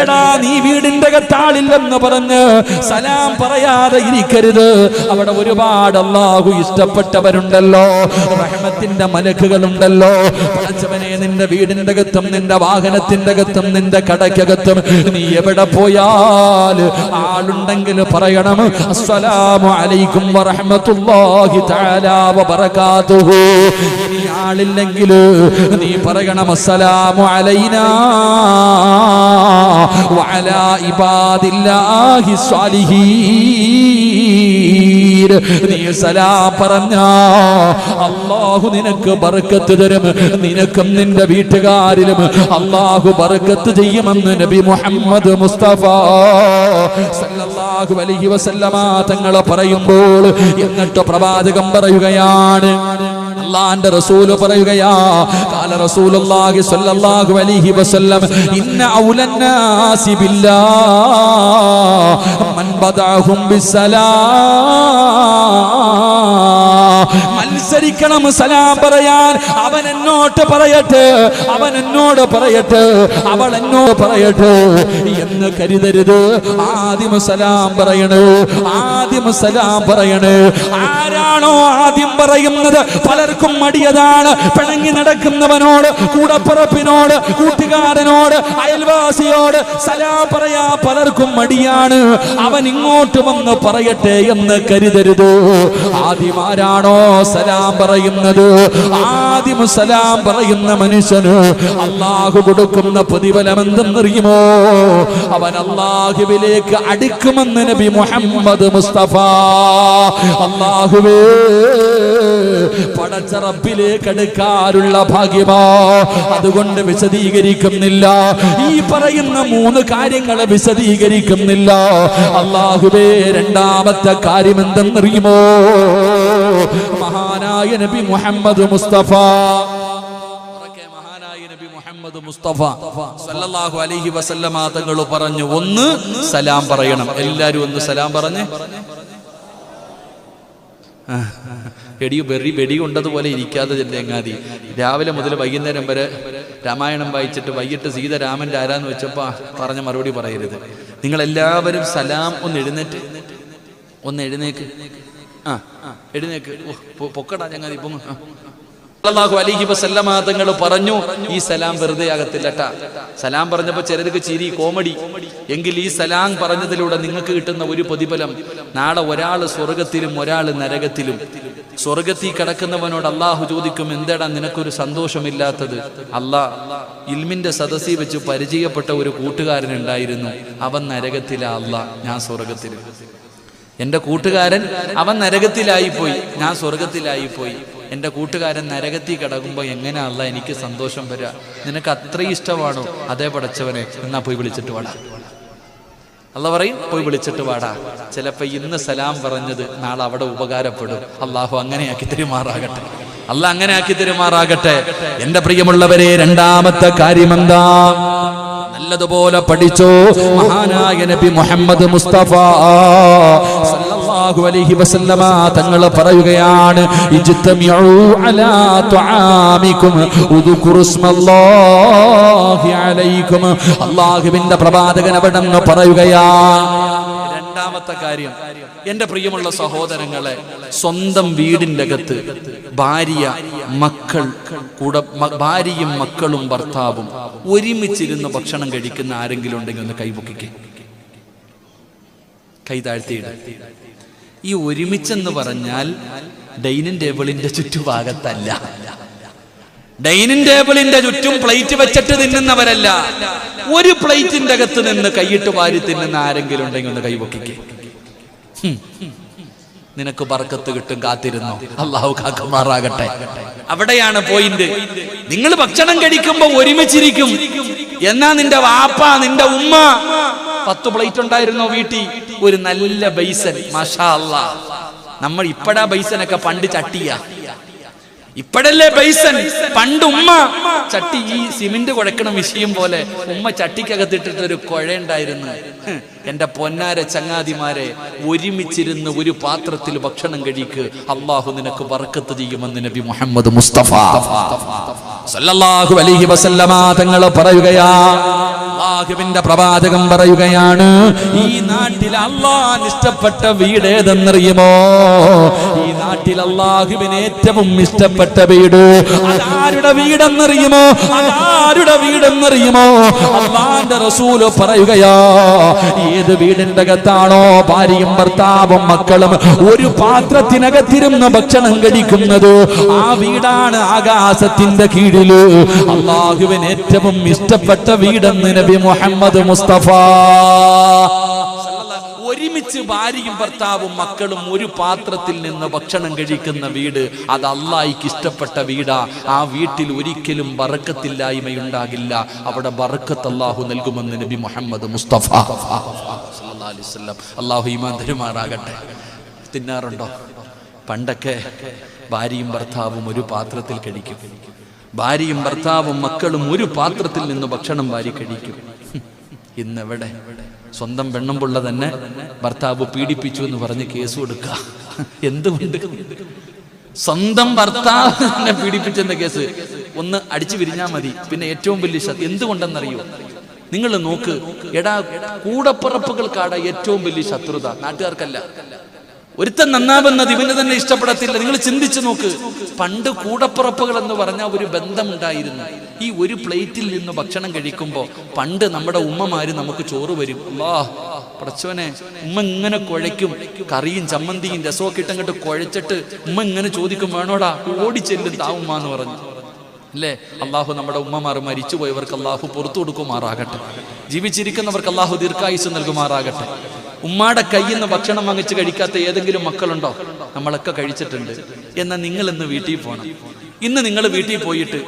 എടാ, നീ വീടിന്റെ അകത്താളില്ലെന്ന് പറഞ്ഞ് സലാം പറയാതെ ഇരിക്കരുത്. അവിടെ ഒരുപാട് അല്ലാഹു ഇഷ്ടപ്പെട്ടവരുണ്ടല്ലോ, റഹ്മത്തിന്റെ മലക്കുകളുണ്ടല്ലോ. പടച്ചവനെ, നിന്റെ വീടിന്റെ അകത്തും നിന്റെ വാഹനത്തിന്റെ അകത്തും നിന്റെ കടയ്ക്കകത്തും നീ എവിടെ പോയാൽ ആളുണ്ടെങ്കിൽ പറയണം, അസ്സലാമു അലൈക്കും വറഹ്മത്തുള്ളാഹി തആല വബറകാതുഹു. ഇനി ആളില്ലെങ്കിൽ നീ പറയണം, അസ്സലാമു അലൈനാ വഅലാ ഇബാദില്ലാഹി സ്വാലിഹീൻ. നീ സലാം പറഞ്ഞാ അല്ലാഹു നിനക്ക് ബർക്കത്ത് തരും. നിനക്കും നിന്റെ വീട്ടുകാരിലും അല്ലാഹു ബർക്കത്ത് ചെയ്യുമെന്ന് നബി മുഹമ്മദ് മുസ്തഫ സല്ലല്ലാഹു അലൈഹി വസല്ലമ തങ്ങൾ പറയുമ്പോൾ, എന്നിട്ട് പ്രവാചകം പറയുകയാണ്, അല്ലാഹുവിന്റെ റസൂൽ പറയുകയാ, ഖാല റസൂലുള്ളാഹി സ്വല്ലല്ലാഹു അലൈഹി വസല്ലം, ഇന്ന ഔലന്നാസി ബില്ലാഹ് മൻ ബദഅഹും ബിസ്സലാം. മത്സരിക്കണം സലാം പറയാൻ. അവൻ എന്നോട് പറയട്ടെ, അവൻ എന്നോട് പറയട്ടെ, അവൾ എന്നോട് പറയട്ടെ എന്ന് കരുതരുത്. ആദ്യം സലാം പറയണേ, ആദ്യം സലാം പറയണേ. ആരാണോ ആദ്യം പറയുന്നത് പലർക്കും മടിയതാണ്. പിണങ്ങി നടക്കുന്നവനോട്, കൂടപ്പുറപ്പിനോട്, കൂട്ടുകാരനോട്, അയൽവാസിയോട് സലാം പറയാ പലർക്കും മടിയാണ്. അവൻ ഇങ്ങോട്ട് വന്ന് പറയട്ടെ എന്ന് കരുതരുത്. ആദ്യം ആരാണോ സലാം പറയുന്നത്, ആദ്യം സലാം പറയുന്ന മനുഷ്യന് അല്ലാഹു കൊടുക്കുന്ന പ്രതിഫലം എന്തെന്നറിയുമോ? അവൻ അല്ലാഹുവിലേക്ക് അടുക്കുമെന്ന് നബി മുഹമ്മദ് മുസ്തഫ. അല്ലാഹുവേ, പടച്ച റബ്ബിലേക്ക് അടുക്കാനുള്ള ഭാഗ്യമോ. അതുകൊണ്ട് വിശദീകരിക്കുന്നില്ല, ഈ പറയുന്ന 3 കാര്യങ്ങളെ വിശദീകരിക്കുന്നില്ല. അല്ലാഹുവേ, രണ്ടാമത്തെ കാര്യം എന്തെന്നറിയുമോ? മഹാനായ നബി മുഹമ്മദ് മുസ്തഫ മുസ്തഫ സല്ലല്ലാഹു അലൈഹി വസല്ലമ തങ്ങൾ പറഞ്ഞു, 1 സലാം പറയണം. എല്ലാരും ഒന്ന് സലാം പറഞ്ഞേ. വെടി കൊണ്ടതുപോലെ ഇരിക്കാതെ ചെല്ലെങ്ങാതി. രാവിലെ മുതൽ വൈകുന്നേരം വരെ രാമായണം വായിച്ചിട്ട് വൈകിട്ട് സീത രാമന്റെ ആരാന്ന് വെച്ചപ്പോ പറഞ്ഞ മറുപടി പറയരുത്. നിങ്ങൾ എല്ലാവരും സലാം ഒന്ന് എഴുന്നേക്ക്. എഴുന്നേക്ക്, പൊക്കടാ ചങ്ങാതി, പൊങ്ങ. സല്ലല്ലാഹു അലൈഹി വസല്ലമ തങ്ങൾ പറഞ്ഞു, ഈ സലാം വെറുതെ ആകത്തില്ലട്ടാ. സലാം പറഞ്ഞപ്പോ ചിലർക്ക് ചിരി, കോമഡി. എങ്കിൽ ഈ സലാം പറഞ്ഞതിലൂടെ നിങ്ങൾക്ക് കിട്ടുന്ന ഒരു പ്രതിഫലം, നാളെ ഒരാൾ സ്വർഗത്തിലും ഒരാൾ നരകത്തിലും. സ്വർഗത്തിൽ കിടക്കുന്നവനോട് അള്ളാഹു ചോദിക്കും, എന്താടാ നിനക്കൊരു സന്തോഷമില്ലാത്തത്? ഇൽമിന്റെ സദസ്സിൽ വെച്ച് പരിചയപ്പെട്ട ഒരു കൂട്ടുകാരൻ ഉണ്ടായിരുന്നു, അവൻ നരകത്തിലാ, ഞാൻ സ്വർഗത്തിലും. എന്റെ കൂട്ടുകാരൻ അവൻ നരകത്തിലായിപ്പോയി, ഞാൻ സ്വർഗത്തിലായിപ്പോയി. എൻ്റെ കൂട്ടുകാരൻ നരകത്തിൽ കിടക്കുമ്പോൾ എങ്ങനെ എനിക്ക് സന്തോഷം വരിക? നിനക്ക് അത്രയും ഇഷ്ടമാണോ? അതേ പടച്ചവനെ, എന്നാ പോയി വിളിച്ചിട്ട് വാടാ. പറയും, പോയി വിളിച്ചിട്ട് വാടാ. ചിലപ്പോ ഇന്ന് സലാം പറഞ്ഞത് നാളെ അവിടെ ഉപകാരപ്പെടും. അള്ളാഹു അങ്ങനെയാക്കി തെരുമാറാകട്ടെ. അങ്ങനെ ആക്കി തെരുമാറാകട്ടെ. എന്റെ പ്രിയമുള്ളവരെ, രണ്ടാമത്തെ കാര്യം എന്താ? നല്ലതുപോലെ പഠിച്ചോ. മഹാനായ നബി മുഹമ്മദ് മുസ്തഫ സല്ലല്ലാഹു അലൈഹി വസല്ലമ തങ്ങൾ പറയുകയാണ്, ഇജ്തമിഉ അലാ തുആമികും ഉദ്കുറുസ്മല്ലാഹി അലൈക്കും. അല്ലാഹുവിന്റെ പ്രവാചകൻ അവിടെന്ന് പറയുകയാണ്. രണ്ടാമത്തെ കാര്യം, എന്റെ പ്രിയമുള്ള സഹോദരങ്ങളെ, സ്വന്തം വീടിന്റെ അകത്ത് ഭാര്യയും മക്കളും ഭർത്താവും ഒരുമിച്ചിരുന്ന് ഭക്ഷണം കഴിക്കുന്ന ആരെങ്കിലും ഉണ്ടെങ്കിൽ ഒന്ന് കൈപൊക്കിക്കേ, കൈ താഴ്ത്തിയിട. ഈ ഒരുമിച്ചെന്ന് പറഞ്ഞാൽ ഡൈനിങ് ടേബിളിന്റെ ചുറ്റുഭാഗത്തല്ല, ഡൈനിങ് ടേബിളിന്റെ ചുറ്റും പ്ലേറ്റ് വെച്ചിട്ട് തിന്നുന്നവരല്ല. ഒരു പ്ലേറ്റിന്റെ അകത്ത് നിന്ന് കൈയിട്ട് വാരി തിന്നുന്ന ആരെങ്കിലും ഉണ്ടെങ്കിൽ ഒന്ന് കൈപൊക്കിക്കേ. നിനക്ക് ബർക്കത്ത് കിട്ടും, കാത്തിരുന്നോ. അല്ലാഹു കാക്കുമാറാകട്ടെ. അവിടെയാണ് പോയിന്റ്. നിങ്ങൾ ഭക്ഷണം കഴിക്കുമ്പോ ഒരുമിച്ചിരിക്കും. എന്നാ നിന്റെ വാപ്പ, നിന്റെ ഉമ്മ 10 പ്ലേറ്റ് ഉണ്ടായിരുന്നോ വീട്ടിൽ? ഒരു നല്ല ബൈസൻ, മാഷാ അല്ലാഹ്. നമ്മൾ ഇപ്പടാ ബൈസനൊക്കെ പണ്ട് ചട്ടിയാ, ഇപ്പഴല്ലേ ബൈസൻ. പണ്ട് ഉമ്മ ചട്ടി, ഈ സിമെന്റ് കുഴക്കണ വിഷയം പോലെ ഉമ്മ ചട്ടിക്കകത്തിട്ടിട്ടൊരു കുഴയുണ്ടായിരുന്നു. എന്റെ പൊന്നാര ചങ്ങാതിമാരെ, ഒരുമിച്ചിരുന്ന് ഒരു പാത്രത്തിൽ ഭക്ഷണം കഴിക്ക്, അള്ളാഹു നിനക്ക് ബർക്കത്ത് ചെയ്യുമെന്ന് നബി മുഹമ്മദ് മുസ്തഫ സല്ലല്ലാഹു അലൈഹി വസല്ലമ തങ്ങൾ പറയുകയാണ്. അല്ലാഹുവിന്റെ പ്രവാചകൻ പറയുകയാണ്, ഈ നാട്ടിൽ അല്ലാഹുവിന് ഇഷ്ടപ്പെട്ട വീട് ഏതെന്നറിയുമോ? ഈ നാട്ടിൽ അല്ലാഹുവിന് ഏറ്റവും ഇഷ്ടപ്പെട്ട വീട് അതാരുടെ വീടെന്നറിയുമോ? അതാരുടെ വീടെന്നറിയുമോ? അല്ലാഹുവിന്റെ റസൂൽ പറയുകയാ, ഏത് വീടിന്റെ അകത്താണോ ഭാര്യയും ഭർത്താവും മക്കളും ഒരു പാത്രത്തിനകത്തിരുന്ന് ഭക്ഷണം കഴിക്കുന്നത്, ആ വീടാണ് ആകാശത്തിന്റെ കീഴില് അല്ലാഹുവിന് ഏറ്റവും ഇഷ്ടപ്പെട്ട വീടെന്ന് നബി മുഹമ്മദ് മുസ്തഫ. ഒരുമിച്ച് ഭാര്യയും ഭർത്താവും മക്കളും ഒരു പാത്രത്തിൽ നിന്ന് ഭക്ഷണം കഴിക്കുന്ന വീട്, അത് അല്ലാഹുവിന് ഇഷ്ടപ്പെട്ട വീടാ. ആ വീട്ടിൽ ഒരിക്കലും ബർക്കത്തില്ലായ്മയുണ്ടാകില്ല. അവിടെ ബർക്കത്ത് അല്ലാഹു നൽകുമെന്ന് നബി മുഹമ്മദ് മുസ്തഫ സല്ലല്ലാഹു അലൈഹി വസല്ലം. അല്ലാഹു ഈമാൻ തരുമാറാകട്ടെ. തിന്നാറുണ്ടോ? പണ്ടൊക്കെ ഭാര്യയും ഭർത്താവും ഒരു പാത്രത്തിൽ കഴിക്കും. ഭാര്യയും ഭർത്താവും മക്കളും ഒരു പാത്രത്തിൽ നിന്ന് ഭക്ഷണം വാരി കഴിക്കും. ഇന്നെവിടെ? സ്വന്തം പെണ്ണുമ്പുള്ള തന്നെ ഭർത്താവ് പീഡിപ്പിച്ചു എന്ന് പറഞ്ഞ് കേസ് കൊടുക്കുക. എന്തുകൊണ്ട്? സ്വന്തം ഭർത്താവിനെ പീഡിപ്പിച്ചെന്ന കേസ് ഒന്ന് അടിച്ചു വിരിഞ്ഞാൽ മതി. പിന്നെ ഏറ്റവും വലിയ എന്തുകൊണ്ടെന്നറിയോ? നിങ്ങൾ നോക്ക്, എടാ, കൂടപ്പിറപ്പുകൾക്കാടാ ഏറ്റവും വലിയ ശത്രുത, നാട്ടുകാർക്കല്ല. ഒരുത്തൻ നന്നാവുന്നത് ഇവന് തന്നെ ഇഷ്ടപ്പെടത്തില്ല. നിങ്ങൾ ചിന്തിച്ചു നോക്ക്. പണ്ട് കൂടപ്പിറപ്പുകൾ എന്ന് പറഞ്ഞാൽ ഒരു ബന്ധമുണ്ടായിരുന്നു. ഈ ഒരു പ്ലേറ്റിൽ നിന്ന് ഭക്ഷണം കഴിക്കുമ്പോൾ പണ്ട് നമ്മുടെ ഉമ്മമാര് നമുക്ക് ചോറ് വരും. പടച്ചോനെ, ഉമ്മ ഇങ്ങനെ കുഴയ്ക്കും, കറിയും ചമ്മന്തിയും രസമൊക്കെ ഇട്ടങ്ങോട്ട് കുഴച്ചിട്ട് ഉമ്മ ഇങ്ങനെ ചോദിക്കും, വേണോടാ? ഓടിച്ചെല്ലും താവുമ്മ എന്ന് പറഞ്ഞു. അല്ലേ? അള്ളാഹു നമ്മുടെ ഉമ്മമാർ മരിച്ചുപോയവർക്ക് അള്ളാഹു പുറത്തു കൊടുക്കുമാറാകട്ടെ. ജീവിച്ചിരിക്കുന്നവർക്ക് അള്ളാഹു ദീർഘായുസ് നൽകുമാറാകട്ടെ. ഉമ്മാടെ കയ്യിൽ നിന്ന് ഭക്ഷണം വാങ്ങിച്ച് കഴിക്കാത്ത ഏതെങ്കിലും മക്കളുണ്ടോ? നമ്മളൊക്കെ കഴിച്ചിട്ടുണ്ട്. എന്നാൽ നിങ്ങൾ ഇന്ന് വീട്ടിൽ പോകണം. ഇന്ന് നിങ്ങൾ വീട്ടിൽ പോയിട്ട്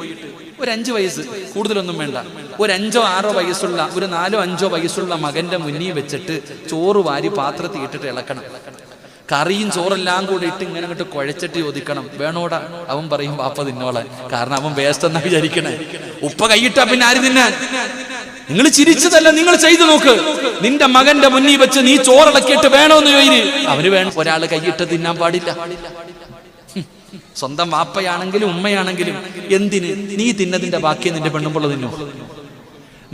ഒരു 5 വയസ്സ്, കൂടുതലൊന്നും വേണ്ട, ഒരു 5 or 6 വയസ്സുള്ള, ഒരു 4 or 5 വയസ്സുള്ള മകന്റെ മുന്നിൽ വെച്ചിട്ട് ചോറ് വാരി പാത്രത്തിൽ ഇട്ടിട്ട് ഇളക്കണം. കറിയും ചോറെല്ലാം കൂടി ഇട്ട് ഇങ്ങനെ അങ്ങോട്ട് കുഴച്ചിട്ട് ചോദിക്കണം, വേണോടാ? അവൻ പറയും പാപ്പ തിന്നോളാൻ. കാരണം അവൻ വേസ്റ്റ് എന്നാ വിചാരിക്കണേ. ഉപ്പ കൈയിട്ടാ പിന്നെ ആര് തിന്നാൻ? നിങ്ങൾ ചിരിച്ചതല്ല, നിങ്ങൾ ചെയ്തു നോക്ക്. നിന്റെ മകന്റെ മുന്നിൽ വെച്ച് നീ ചോറിളക്കിയിട്ട് വേണോന്ന് ചോദിര്, അവന് വേണം. ഒരാള് കൈയിട്ട് തിന്നാൻ പാടില്ല. സ്വന്തം വാപ്പയാണെങ്കിലും ഉമ്മയാണെങ്കിലും. എന്തിന്? നീ തിന്നതിന്റെ ബാക്കി നിന്റെ പെണ്ണുമ്പോൾ തിന്നോ?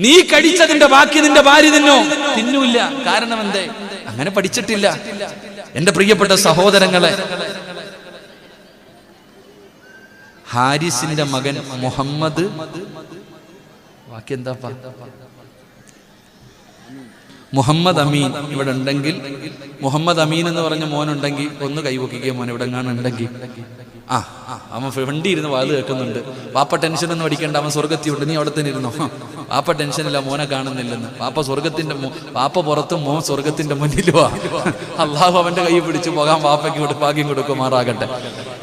നീ കഴിച്ചതിന്റെ ബാക്കി നിന്റെ ഭാര്യ തിന്നോ? തിന്നൂല്ല. കാരണം എന്തേ? അങ്ങനെ പഠിച്ചിട്ടില്ല. എന്റെ പ്രിയപ്പെട്ട സഹോദരങ്ങളെ, ഹാരിസിന്റെ മകൻ മുഹമ്മദ്, ബാക്കി എന്താ, മുഹമ്മദ് അമീൻ ഇവിടെ ഉണ്ടെങ്കിൽ, മുഹമ്മദ് അമീൻ എന്ന് പറഞ്ഞ മോനുണ്ടെങ്കിൽ ഒന്ന് കൈവക്കിക്കുക. മോൻ ഇവിടെ ഉണ്ടെങ്കിൽ അവൻ വണ്ടി ഇരുന്ന് വാത് കേൾക്കുന്നുണ്ട്. പാപ്പ ടെൻഷൻ ഒന്നും അടിക്കേണ്ട, അവൻ സ്വർഗത്തിയുണ്ട്, നീ അവിടെ തന്നെ ഇരുന്നോ. പാപ്പ ടെൻഷനില്ല, മോനെ കാണുന്നില്ലെന്ന്. പാപ്പ സ്വർഗത്തിന്റെ പാപ്പ പുറത്തും മോൻ സ്വർഗത്തിന്റെ മുന്നിലുവാ. അള്ളാഹു അവന്റെ കൈ പിടിച്ചു പോകാൻ പാപ്പയ്ക്ക് ഭാഗ്യം കൊടുക്കുമാറാകട്ടെ.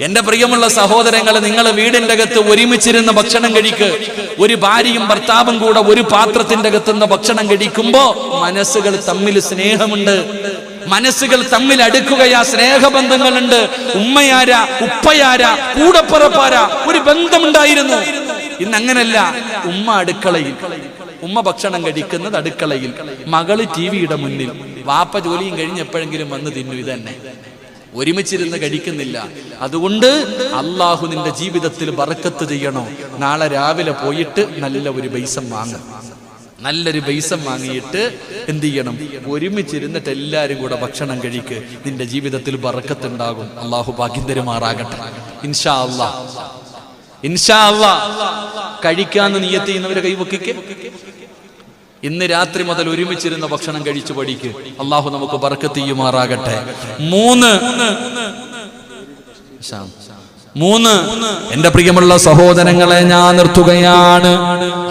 എന്റെ പ്രിയമുള്ള സഹോദരങ്ങളെ, നിങ്ങൾ വീടിന്റെ അകത്ത് ഒരുമിച്ചിരുന്ന് ഭക്ഷണം കഴിക്ക്. ഒരു ഭാര്യയും ഭർത്താവും കൂടെ ഒരു പാത്രത്തിന്റെ അകത്തുനിന്ന് ഭക്ഷണം കഴിക്കുമ്പോ മനസ്സുകൾ തമ്മിൽ സ്നേഹമുണ്ട്, മനസ്സുകൾ തമ്മിൽ അടുക്കുകയാ, സ്നേഹബന്ധങ്ങളുണ്ട്. ഉമ്മയാരാ, ഉപ്പയാരാ, കൂടപ്പുറപ്പാരാ, ഒരു ബന്ധമുണ്ടായിരുന്നു. ഇന്ന് അങ്ങനല്ല. ഉമ്മ അടുക്കളയിൽ, ഉമ്മ ഭക്ഷണം കഴിക്കുന്നത് അടുക്കളയിൽ, മകള് ടിവിയുടെ മുന്നിൽ, വാപ്പ ജോലിയും കഴിഞ്ഞ് എപ്പോഴെങ്കിലും വന്ന് തിന്നു. ഇതന്നെ, ഒരുമിച്ചിരുന്ന് കഴിക്കുന്നില്ല. അതുകൊണ്ട് അള്ളാഹു നിന്റെ ജീവിതത്തിൽ ബർക്കത്ത് ചെയ്യണോ, നാളെ രാവിലെ പോയിട്ട് നല്ല ഒരു ബൈസം വാങ്ങും. നല്ലൊരു ബൈസം വാങ്ങിയിട്ട് എന്ത് ചെയ്യണം? ഒരുമിച്ചിരുന്നിട്ട് എല്ലാവരും കൂടെ ഭക്ഷണം കഴിക്ക്. നിന്റെ ജീവിതത്തിൽ ബർക്കത്ത് ഉണ്ടാകും. അള്ളാഹു ഭാഗ്യം തരുമാറാകട്ടെ. ഇൻഷാ അല്ലാഹ്, ഇൻഷാ അല്ലാഹ്. കഴിക്കാന്ന് നിയ്യത്ത് ചെയ്യുന്നവരെ കൈവക്കിക്ക്. ഇന്ന് രാത്രി മുതൽ ഒരുമിച്ചിരുന്ന് ഭക്ഷണം കഴിച്ചു പഠിക്ക്. അള്ളാഹു നമുക്ക് ബർക്കത്ത് ചെയ്യുമാറാകട്ടെ. 3 എന്റെ പ്രിയമുള്ള സഹോദരങ്ങളെ, ഞാൻ നിർത്തുകയാണ്.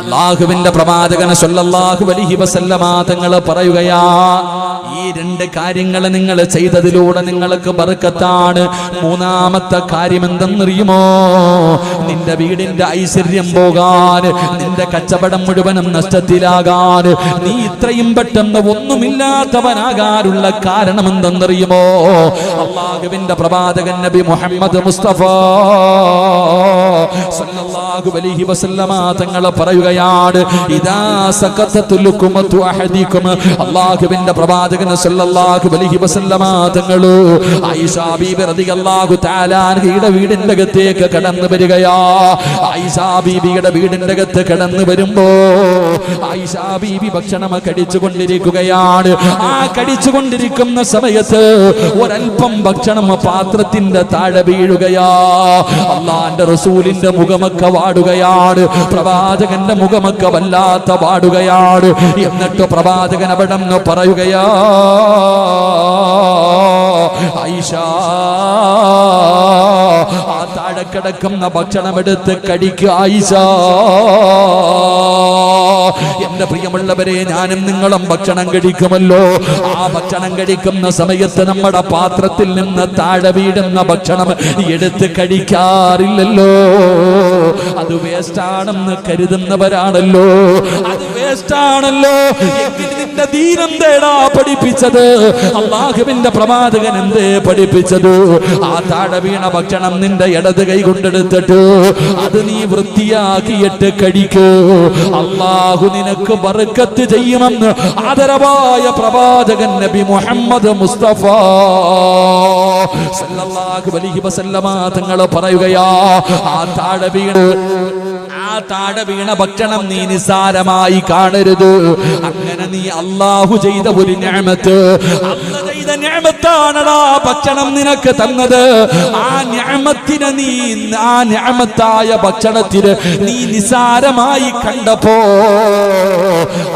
അല്ലാഹുവിന്റെ പ്രവാചകൻ സല്ലല്ലാഹു അലൈഹി വസല്ലമ തങ്ങൾ പറയുകയാ, ഈ 2 കാര്യങ്ങൾ നിങ്ങൾ ചെയ്തതിലൂടെ നിങ്ങൾക്ക് ബർക്കത്താണ്. 3ാമത്തെ കാര്യം എന്തെന്നറിയുമോ? നിന്റെ വീടിന്റെ ഐശ്വര്യം പോകാൻ, നിന്റെ കച്ചവടം മുഴുവനും നഷ്ടത്തിലാകാൻ, നീ ഇത്രയും പെട്ടെന്ന് ഒന്നുമില്ലാത്തവനാകാനുള്ള കാരണം എന്തെന്നറിയുമോ? അല്ലാഹുവിന്റെ പ്രവാചകൻ നബി മുഹമ്മദ് മുസ്തഫ സല്ലല്ലാഹു അലൈഹി വസല്ലമ തങ്ങൾ പറയുകയാണ്, ഇദാ സഖതതു ലുക്മതു അഹദികും. അല്ലാഹുവിന്റെ പ്രവാചകൻ സല്ലല്ലാഹു അലൈഹി വസല്ലമ തങ്ങൾ ആയിഷ ബീബി റളിയല്ലാഹു തആല അൻഹയുടെ വീടിന്റെ അകത്തേക്ക് കടന്നു വരികയാ. ആയിഷ ബീബിയുടെ വീടിന്റെ അകത്ത് കടന്നു വരുമ്പോ ആയിഷ ബീബി ഭക്ഷണം കഴിച്ചുകൊണ്ടിരിക്കുകയാണ്. ആ കഴിച്ചുകൊണ്ടിരിക്കുന്ന സമയത്ത് ഒരൽപ്പം ഭക്ഷണം പാത്രത്തിന്റെ താഴെ വീഴുകയാ. അല്ലാഹുവിന്റെ റസൂലിന്റെ മുഖമൊക്കെ വാടുകയാണ്, പ്രവാചകന്റെ മുഖമൊക്കെ വല്ലാത്ത വാടുകയാണ്. എന്നിട്ട് പ്രവാചകൻ അവിടെ നിന്ന് പറയുകയാ, ആയിഷ, ആ താഴെ കിടക്കുന്ന ഭക്ഷണം എടുത്ത് കഴിക്കുക ആയിഷ. എന്റെ പ്രിയമുള്ളവരെ, ഞാനും നിങ്ങളും ഭക്ഷണം കഴിക്കുമല്ലോ. ആ ഭക്ഷണം കഴിക്കുന്ന സമയത്ത് നമ്മുടെ പാത്രത്തിൽ നിന്ന് താഴെ വീടുന്ന ഭക്ഷണം എടുത്ത് കഴിക്കാറില്ലല്ലോ. അത് വേസ്റ്റാണെന്ന് കരുതുന്നവരാണല്ലോ. അത് വേസ്റ്റാണല്ലോ. നിന്റെ ദീനം തേടാ പഠിപ്പിച്ചത്? അല്ലാഹുവിന്റെ പ്രവാചകൻ എന്തേ പഠിപ്പിച്ചത്? ആ താഴെ വീണ ഭക്ഷണം നിന്റെ ഇടത് കൈ കൊണ്ടെടുത്തിട്ട് അത് നീ വൃത്തിയാക്കിയിട്ട് കഴിക്കൂ. അല്ലാഹു നിനക്ക് ബർക്കത്ത് ചെയ്യുമെന്ന് ആദരവായ പ്രവാചകൻ നബി മുഹമ്മദ് മുസ്തഫ സല്ലല്ലാഹു അലൈഹി വസല്ലമ തങ്ങൾ പറയുകയാ, ആ താഴെ വീണ ഭക്ഷണം നീ നിസാരമായി കാണരുത്. അങ്ങനെ നീ അല്ലാഹു ചെയ്ത ഒരു നിഅമത്ത്, അല്ലാഹു ചെയ്ത നിഅമത്താണടാ ഭക്ഷണം നിനക്ക് തന്നത്. ആ നിഅമത്തിനെ നീ, ആ നിഅമത്തായ ഭക്ഷണത്തിന് നീ നിസാരമായി കണ്ടപ്പോ,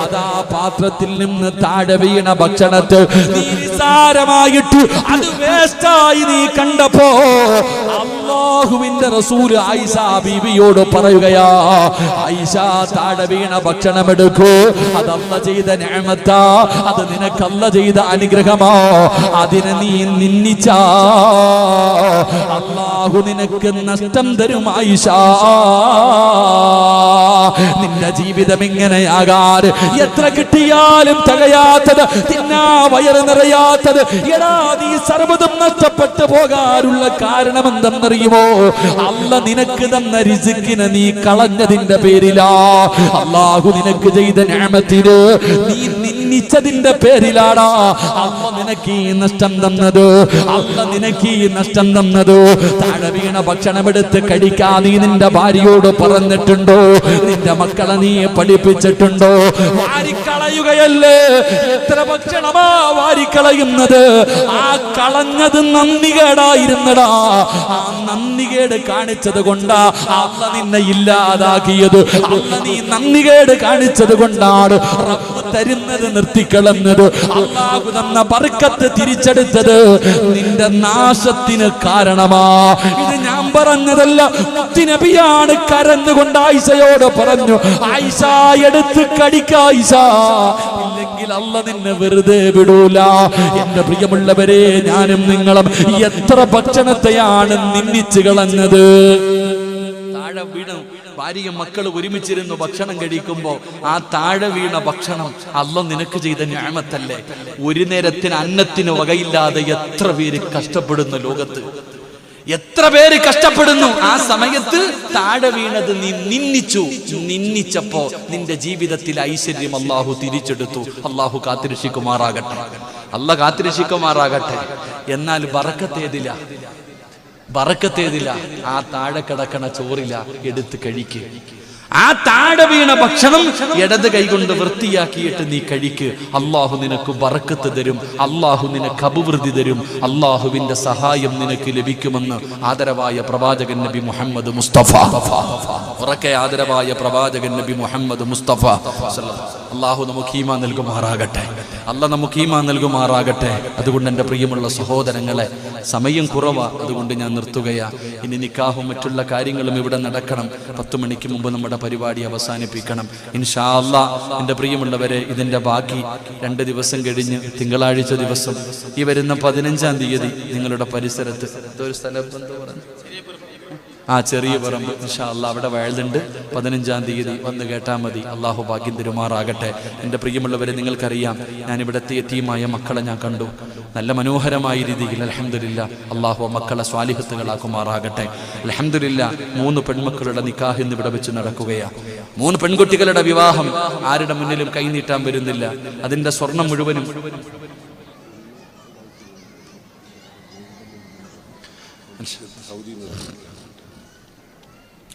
അതാ പാത്രത്തിൽ നിന്ന് താഴെ വീണ ഭക്ഷണത്തെ നീ നിസാരമായിട്ട് അത് വേസ്റ്റായി നീ കണ്ടപ്പോ, അല്ലാഹുവിന്റെ റസൂൽ ആയിഷ ബീവിയോട് പറയുകയാ, ആയിഷ താഴെ വീണ ഭക്ഷണം എടുക്കൂ, അത് അല്ലാഹു ചെയ്ത നിഅമത്താ, അത് നിനക്ക് അല്ലാഹു ചെയ്ത അനുഗ്രഹമാ. അതിനെ നീ നിന്ദിച്ചാ അല്ലാഹു നിനക്ക് നഷ്ടം തരും ആയിഷ. നിന്റെ ജീവിതം എങ്ങനെയാകാൻ, എത്ര കിട്ടിയാലും തികയാത്തത്, തിന്നാ വയറ് നിറയാത്തത്, എടാ നീ സർവ്വതും നഷ്ടപ്പെട്ടു പോകാനുള്ള കാരണം എന്തെന്നറിയുമോ? അല്ലാഹു നിനക്ക് തന്ന റിസ്കിനെ നീ കളഞ്ഞതിന്റെ പേരിലാ. അല്ലാഹു നിനക്ക് ചെയ്ത നിഅമത്തിനെ നീ നിന്ദിച്ചതിന്റെ പേരിലാടാ അല്ലാഹു നിനക്ക് ഈ നഷ്ടം തന്നത്. അല്ലാഹു നിനക്ക് ഈ നഷ്ടം തന്നത്. താഴെ വീണ ഭക്ഷണം എടുത്ത് കഴിക്കാൻ നീ നിന്റെ ഭാര്യയോട് പറഞ്ഞിട്ടുണ്ടോ? നിന്റെ മക്കളെ നീ പഠിപ്പിച്ചിട്ടുണ്ടോ? വാരിക്കളയുകയല്ലേ. എത്ര ഭക്ഷണമാ വാരിക്കളയുന്നത്. ആ കളഞ്ഞത് നന്ദികേടായിരുന്നടാ. ആ നന്ദികേട് കാണിച്ചത് കൊണ്ടാ അല്ലാഹു നിന്നെ ഇല്ലാതാക്കിയത്. അല്ലാഹു നീ നന്ദികേട് കാണിച്ചത് കൊണ്ടാണ് റബ്ബ് തരുന്നത് നിർത്തിക്കളഞ്ഞത്. അല്ലാഹു തന്ന ബർക്കത്ത് തിരിച്ചെടുത്തത് നിന്റെ നാശത്തിന് കാരണമാ. ഇത് ഞാൻ പറഞ്ഞതല്ല, മുത്തുനബിയാണ് കരഞ്ഞുകൊണ്ട് ആയിഷയോട് പറഞ്ഞു, ആയിഷ എടുത്ത് കടിക്ക ആയിഷ, ഇല്ലെങ്കിൽ അല്ലാഹു നിന്നെ വെറുതെ വിടൂല. എന്റെ പ്രിയമുള്ളവരെ, ഞാനും നിങ്ങളും എത്ര ഭക്ഷണത്തെയാണ് നിന്ദിച്ചു കളഞ്ഞത്. താഴെ വീണ ഭാര്യയും മക്കളും ഒരുമിച്ചിരുന്നു ഭക്ഷണം കഴിക്കുമ്പോ ആ താഴെ വീണ ഭക്ഷണം അല്ലാഹു നിനക്ക് ചെയ്ത നിഅമത്തല്ലേ. ഒരു നേരത്തിന് അന്നത്തിന് വകയില്ലാതെ എത്ര പേര് കഷ്ടപ്പെടുന്നു ലോകത്ത്, എത്ര പേര് കഷ്ടപ്പെടുന്നു. ആ സമയത്ത് താഴെ വീണത് നീ നിന്ദിച്ചപ്പോ നിന്റെ ജീവിതത്തിൽ ഐശ്വര്യം അല്ലാഹു തിരിച്ചെടുത്തു. അല്ലാഹു കാത്തിരക്ഷിക്കുമാറാകട്ടെ, അല്ലാഹു കാത്തിരക്ഷിക്കുമാറാകട്ടെ. എന്നാൽ ബറക്കത്തേതില്ല. ആ താഴെ കിടക്കണ ചോറില്ല, എടുത്ത് കഴിക്ക്. ആ താഴെ വീണ ഭക്ഷണം ഇടത് കൈകൊണ്ട് വൃത്തിയാക്കിയിട്ട് നീ കഴിക്ക്. അല്ലാഹു നിനക്ക് ബറക്കത്ത് തരും, അല്ലാഹു നിനക്ക് അഭിവൃദ്ധി തരും, അല്ലാഹുവിന്റെ സഹായം നിനക്ക് ലഭിക്കുമെന്ന് ആദരവായ പ്രവാചകൻ നബി മുഹമ്മദ് മുസ്തഫ. ഉറക്കെ ആദരവായ പ്രവാചകൻ നബി മുഹമ്മദ് മുസ്തഫ. അല്ലാഹു നമുക്ക് ഈമാൻ നൽകുമാറാകട്ടെ, അല്ലാഹു നമുക്ക് ഈമാൻ നൽകുമാറാകട്ടെ. അതുകൊണ്ട് എൻ്റെ പ്രിയമുള്ള സഹോദരങ്ങളെ, സമയം കുറവാ, അതുകൊണ്ട് ഞാൻ നിർത്തുകയാ. ഇനി നിക്കാഹും മറ്റുള്ള കാര്യങ്ങളും ഇവിടെ നടക്കണം. 10 മണിക്ക് മുമ്പ് നമ്മുടെ പരിപാടി അവസാനിപ്പിക്കണം ഇൻഷാ അല്ലാഹ്. എൻ്റെ പ്രിയമുള്ളവരെ, ഇതിൻ്റെ ബാക്കി 2 ദിവസം കഴിഞ്ഞ് തിങ്കളാഴ്ച ദിവസം ഈ വരുന്ന 15-ാം തീയതി നിങ്ങളുടെ പരിസരത്ത് ഒരു സ്ഥലം ചെറിയ പറമ്പ് ഇൻഷാ അല്ലാഹ് അവിടെ വയലുണ്ട്. 15-ാം തീയതി വന്ന് കേട്ടാൽ മതി. അള്ളാഹു ഭാഗ്യം തരുമാറാകട്ടെ. എൻ്റെ പ്രിയമുള്ളവരെ, നിങ്ങൾക്കറിയാം, ഞാനിവിടുത്തെ യതീമായ മക്കളെ ഞാൻ കണ്ടു. നല്ല മനോഹരമായ രീതിയിൽ അൽഹംദുലില്ലാഹ് അള്ളാഹു മക്കളെ സ്വാലിഹത്തുകളാക്കുമാറാകട്ടെ. അൽഹംദുലില്ലാഹ് 3 പെൺമക്കളുടെ നിക്കാഹ് ഇന്ന് ഇവിടെ വെച്ച് നടക്കുകയാണ്. 3 പെൺകുട്ടികളുടെ വിവാഹം ആരുടെ മുന്നിലും കൈനീട്ടാൻ വരുന്നില്ല. അതിൻ്റെ സ്വർണം മുഴുവനും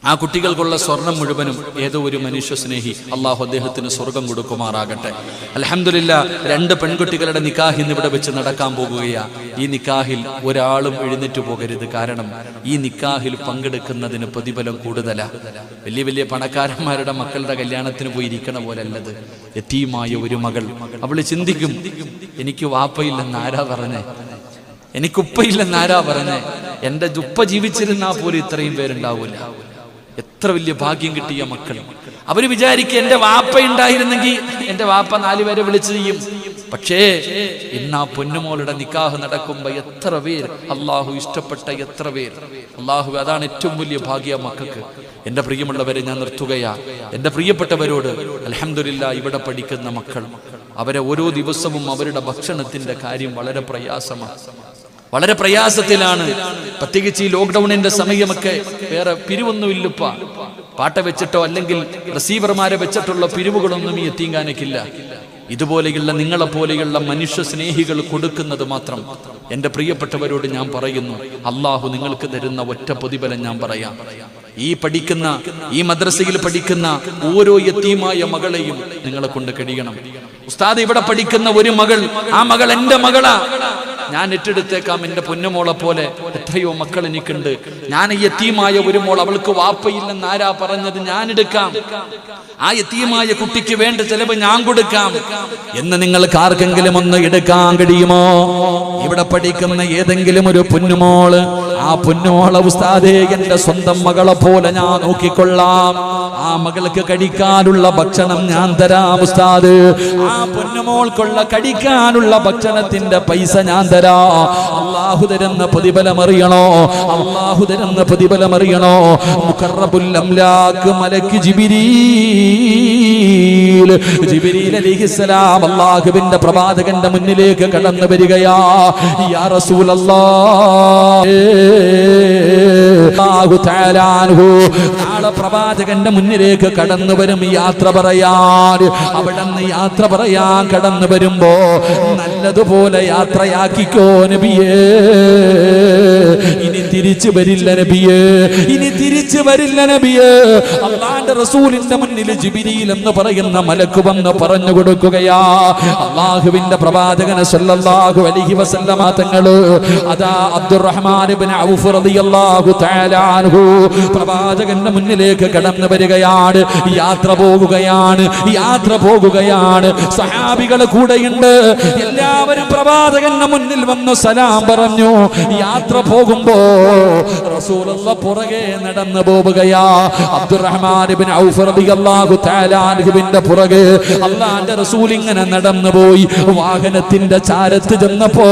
ആ കുട്ടികൾക്കുള്ള സ്വർണം മുഴുവനും ഏതോ ഒരു മനുഷ്യ സ്നേഹി അള്ളാഹു അദ്ദേഹത്തിന് സ്വർഗം കൊടുക്കുമാറാകട്ടെ. അൽഹംദുലില്ലാഹ് 2 പെൺകുട്ടികളുടെ നിക്കാഹ് ഇന്നിവിടെ വെച്ച് നടക്കാൻ പോകുകയാണ്. ഈ നിക്കാഹിൽ ഒരാളും എഴുന്നേറ്റ് പോകരുത്. കാരണം ഈ നിക്കാഹിൽ പങ്കെടുക്കുന്നതിന് പ്രതിഫലം കൂടുതലാണ്. വലിയ വലിയ പണക്കാരന്മാരുടെ മക്കളുടെ കല്യാണത്തിന് പോയി ഇരിക്കണ പോലല്ലത്. യതീമായ ഒരു മകൾ, അവള് ചിന്തിക്കും, എനിക്ക് വാപ്പയില്ലെന്ന് ആരാ പറഞ്ഞേ, എനിക്ക് ഉപ്പയില്ലെന്ന് ആരാ പറഞ്ഞേ, എൻ്റെ ഉപ്പ ജീവിച്ചിരുന്നാ പോലും ഇത്രയും പേരുണ്ടാവൂല. എത്ര വലിയ ഭാഗ്യം കിട്ടിയ മക്കൾ. അവര് വിചാരിക്കുക, എന്റെ വാപ്പ ഉണ്ടായിരുന്നെങ്കിൽ എന്റെ വാപ്പ 4 പേരെ വിളിച്ചു ചെയ്യും. പക്ഷേ ഇന്ന് ആ പൊന്നുമോളുടെ നിക്കാഹ് നടക്കുമ്പോ എത്ര പേർ അള്ളാഹു ഇഷ്ടപ്പെട്ട എത്ര പേർ. അള്ളാഹു അതാണ് ഏറ്റവും വലിയ ഭാഗ്യ മക്കൾക്ക്. എൻ്റെ പ്രിയമുള്ളവരെ, ഞാൻ നിർത്തുകയാ. എൻ്റെ പ്രിയപ്പെട്ടവരോട് അൽഹംദുലില്ലാഹ് ഇവിടെ പഠിക്കുന്ന മക്കൾ, അവരെ ഓരോ ദിവസവും അവരുടെ ഭക്ഷണത്തിന്റെ കാര്യം വളരെ പ്രയാസമാണ്, വളരെ പ്രയാസത്തിലാണ്. പ്രത്യേകിച്ച് ഈ ലോക്ക്ഡൌണിന്റെ സമയമൊക്കെ വേറെ പിരിവൊന്നുമില്ലപ്പ. പാട്ട വെച്ചിട്ടോ അല്ലെങ്കിൽ റിസീവർമാരെ വെച്ചിട്ടുള്ള പിരിവുകളൊന്നും ഈ എത്തിങ്കാനക്കില്ല. ഇതുപോലെയുള്ള നിങ്ങളെപ്പോലെയുള്ള മനുഷ്യ സ്നേഹികൾ കൊടുക്കുന്നത് മാത്രം. എൻ്റെ പ്രിയപ്പെട്ടവരോട് ഞാൻ പറയുന്നു, അള്ളാഹു നിങ്ങൾക്ക് തരുന്ന ഒറ്റ പ്രതിഫലം ഞാൻ പറയാം. ഈ മദ്രസയിൽ പഠിക്കുന്ന ഓരോ യതീമായ മകളെയും നിങ്ങളെ കൊണ്ട് കഴിയണം. ഉസ്താദ് ഇവിടെ പഠിക്കുന്ന ഒരു മകൾ, ആ മകൾ എൻ്റെ മകളാ, ഞാൻ ഏറ്റെടുത്തേക്കാം. എൻ്റെ പൊന്നുമോളെ പോലെ എത്രയോ മക്കൾ എനിക്കുണ്ട്. ഞാൻ യതീമായ ഒരു മോൾ, അവൾക്ക് വാപ്പയില്ലെന്ന് ആരാ പറഞ്ഞത്, ഞാൻ എടുക്കാം. ആ യതീമായ കുട്ടിക്ക് വേണ്ട ചെലവ് ഞാൻ കൊടുക്കാം എന്ന് നിങ്ങൾക്ക് ആർക്കെങ്കിലും ഒന്ന് എടുക്കാൻ കഴിയുമോ? ഇവിടെ പഠിക്കുന്ന ഏതെങ്കിലും ഒരു പൊന്നുമോള് ആ പൊന്നുമോളെ ഉസ്താദേ എന്റെ സ്വന്തം മകളെ പോലെ ഞാൻ നോക്കിക്കൊള്ളാം, ആ മകൾക്ക് കഴിക്കാനുള്ള ഭക്ഷണം ഞാൻ തരാം ഉസ്താദ്, ആ പൊന്നുമോൾക്കുള്ള കഴിക്കാനുള്ള ഭക്ഷണത്തിന്റെ പൈസ ഞാൻ തരാ. അല്ലാഹു തരുന്ന പ്രതിഫലം അറിയണോ? അല്ലാഹു തരുന്ന പ്രതിഫലം അറിയണോ? മുഖറബുൽ അംലാക്ക് മലക്ക് ജിബ്രീൽ അലൈഹിസ്സലാം അല്ലാഹുവിന്റെ പ്രവാചകന്റെ മുന്നിലേക്ക് കടന്നു വരികയാ. യാ റസൂലല്ലാഹ്, അല്ലാഹു തആല അൻഹു നാളെ പ്രവാചകന്റെ മുന്നിലേക്ക് കടന്നു വരും യാത്ര പറയാൻ. അവിടുന്ന് യാത്ര പറയാൻ കടന്നു വരുമ്പോ നല്ലതുപോലെ യാത്രയാക്കിക്കോ നബിയേ, ഇനി തിരിച്ചു വരില്ല നബിയേ, ഇനി തിരിച്ചു വരില്ല നബിയേ. അല്ലാഹുവിന്റെ റസൂലിന്റെ മുന്നിൽ ജിബ്രീൽ എന്ന് പറയുന്ന മലക്ക് വന്ന് പറഞ്ഞു കൊടുക്കുകയാ. അല്ലാഹുവിന്റെ പ്രവാചകൻ സല്ലല്ലാഹു അലൈഹി വസല്ലമ തങ്ങള് അതാ അബ്ദുറഹ്മാൻ ഇബ്നു ഔഫ് റളിയല്ലാഹു തആല അൻഹു പ്രവാചകന്റെ മുന്നിലേക്ക് കടന്നു വരികയാണ്. യാത്ര പോകുകയാണ്. സഹാബികൾ കൂടെയുണ്ട്. എല്ലാവരും പ്രവാചകന്റെ മുന്നിൽ വന്ന് സലാം പറഞ്ഞു. യാത്ര പോകുമ്പോ റസൂലുള്ളാഹി പുറകെ നടന്നു പോവുകയാ. അബ്ദുറഹ്മാൻ ഇബ്നു ഔഫ് റളിയല്ലാഹു തആല അൻഹുവിന്റെ പുറകെ അല്ലാഹുവിന്റെ റസൂൽ ഇങ്ങനെ നടന്നു പോയി. വാഹനത്തിന്റെ ചാരത്ത് ചെന്നപ്പോ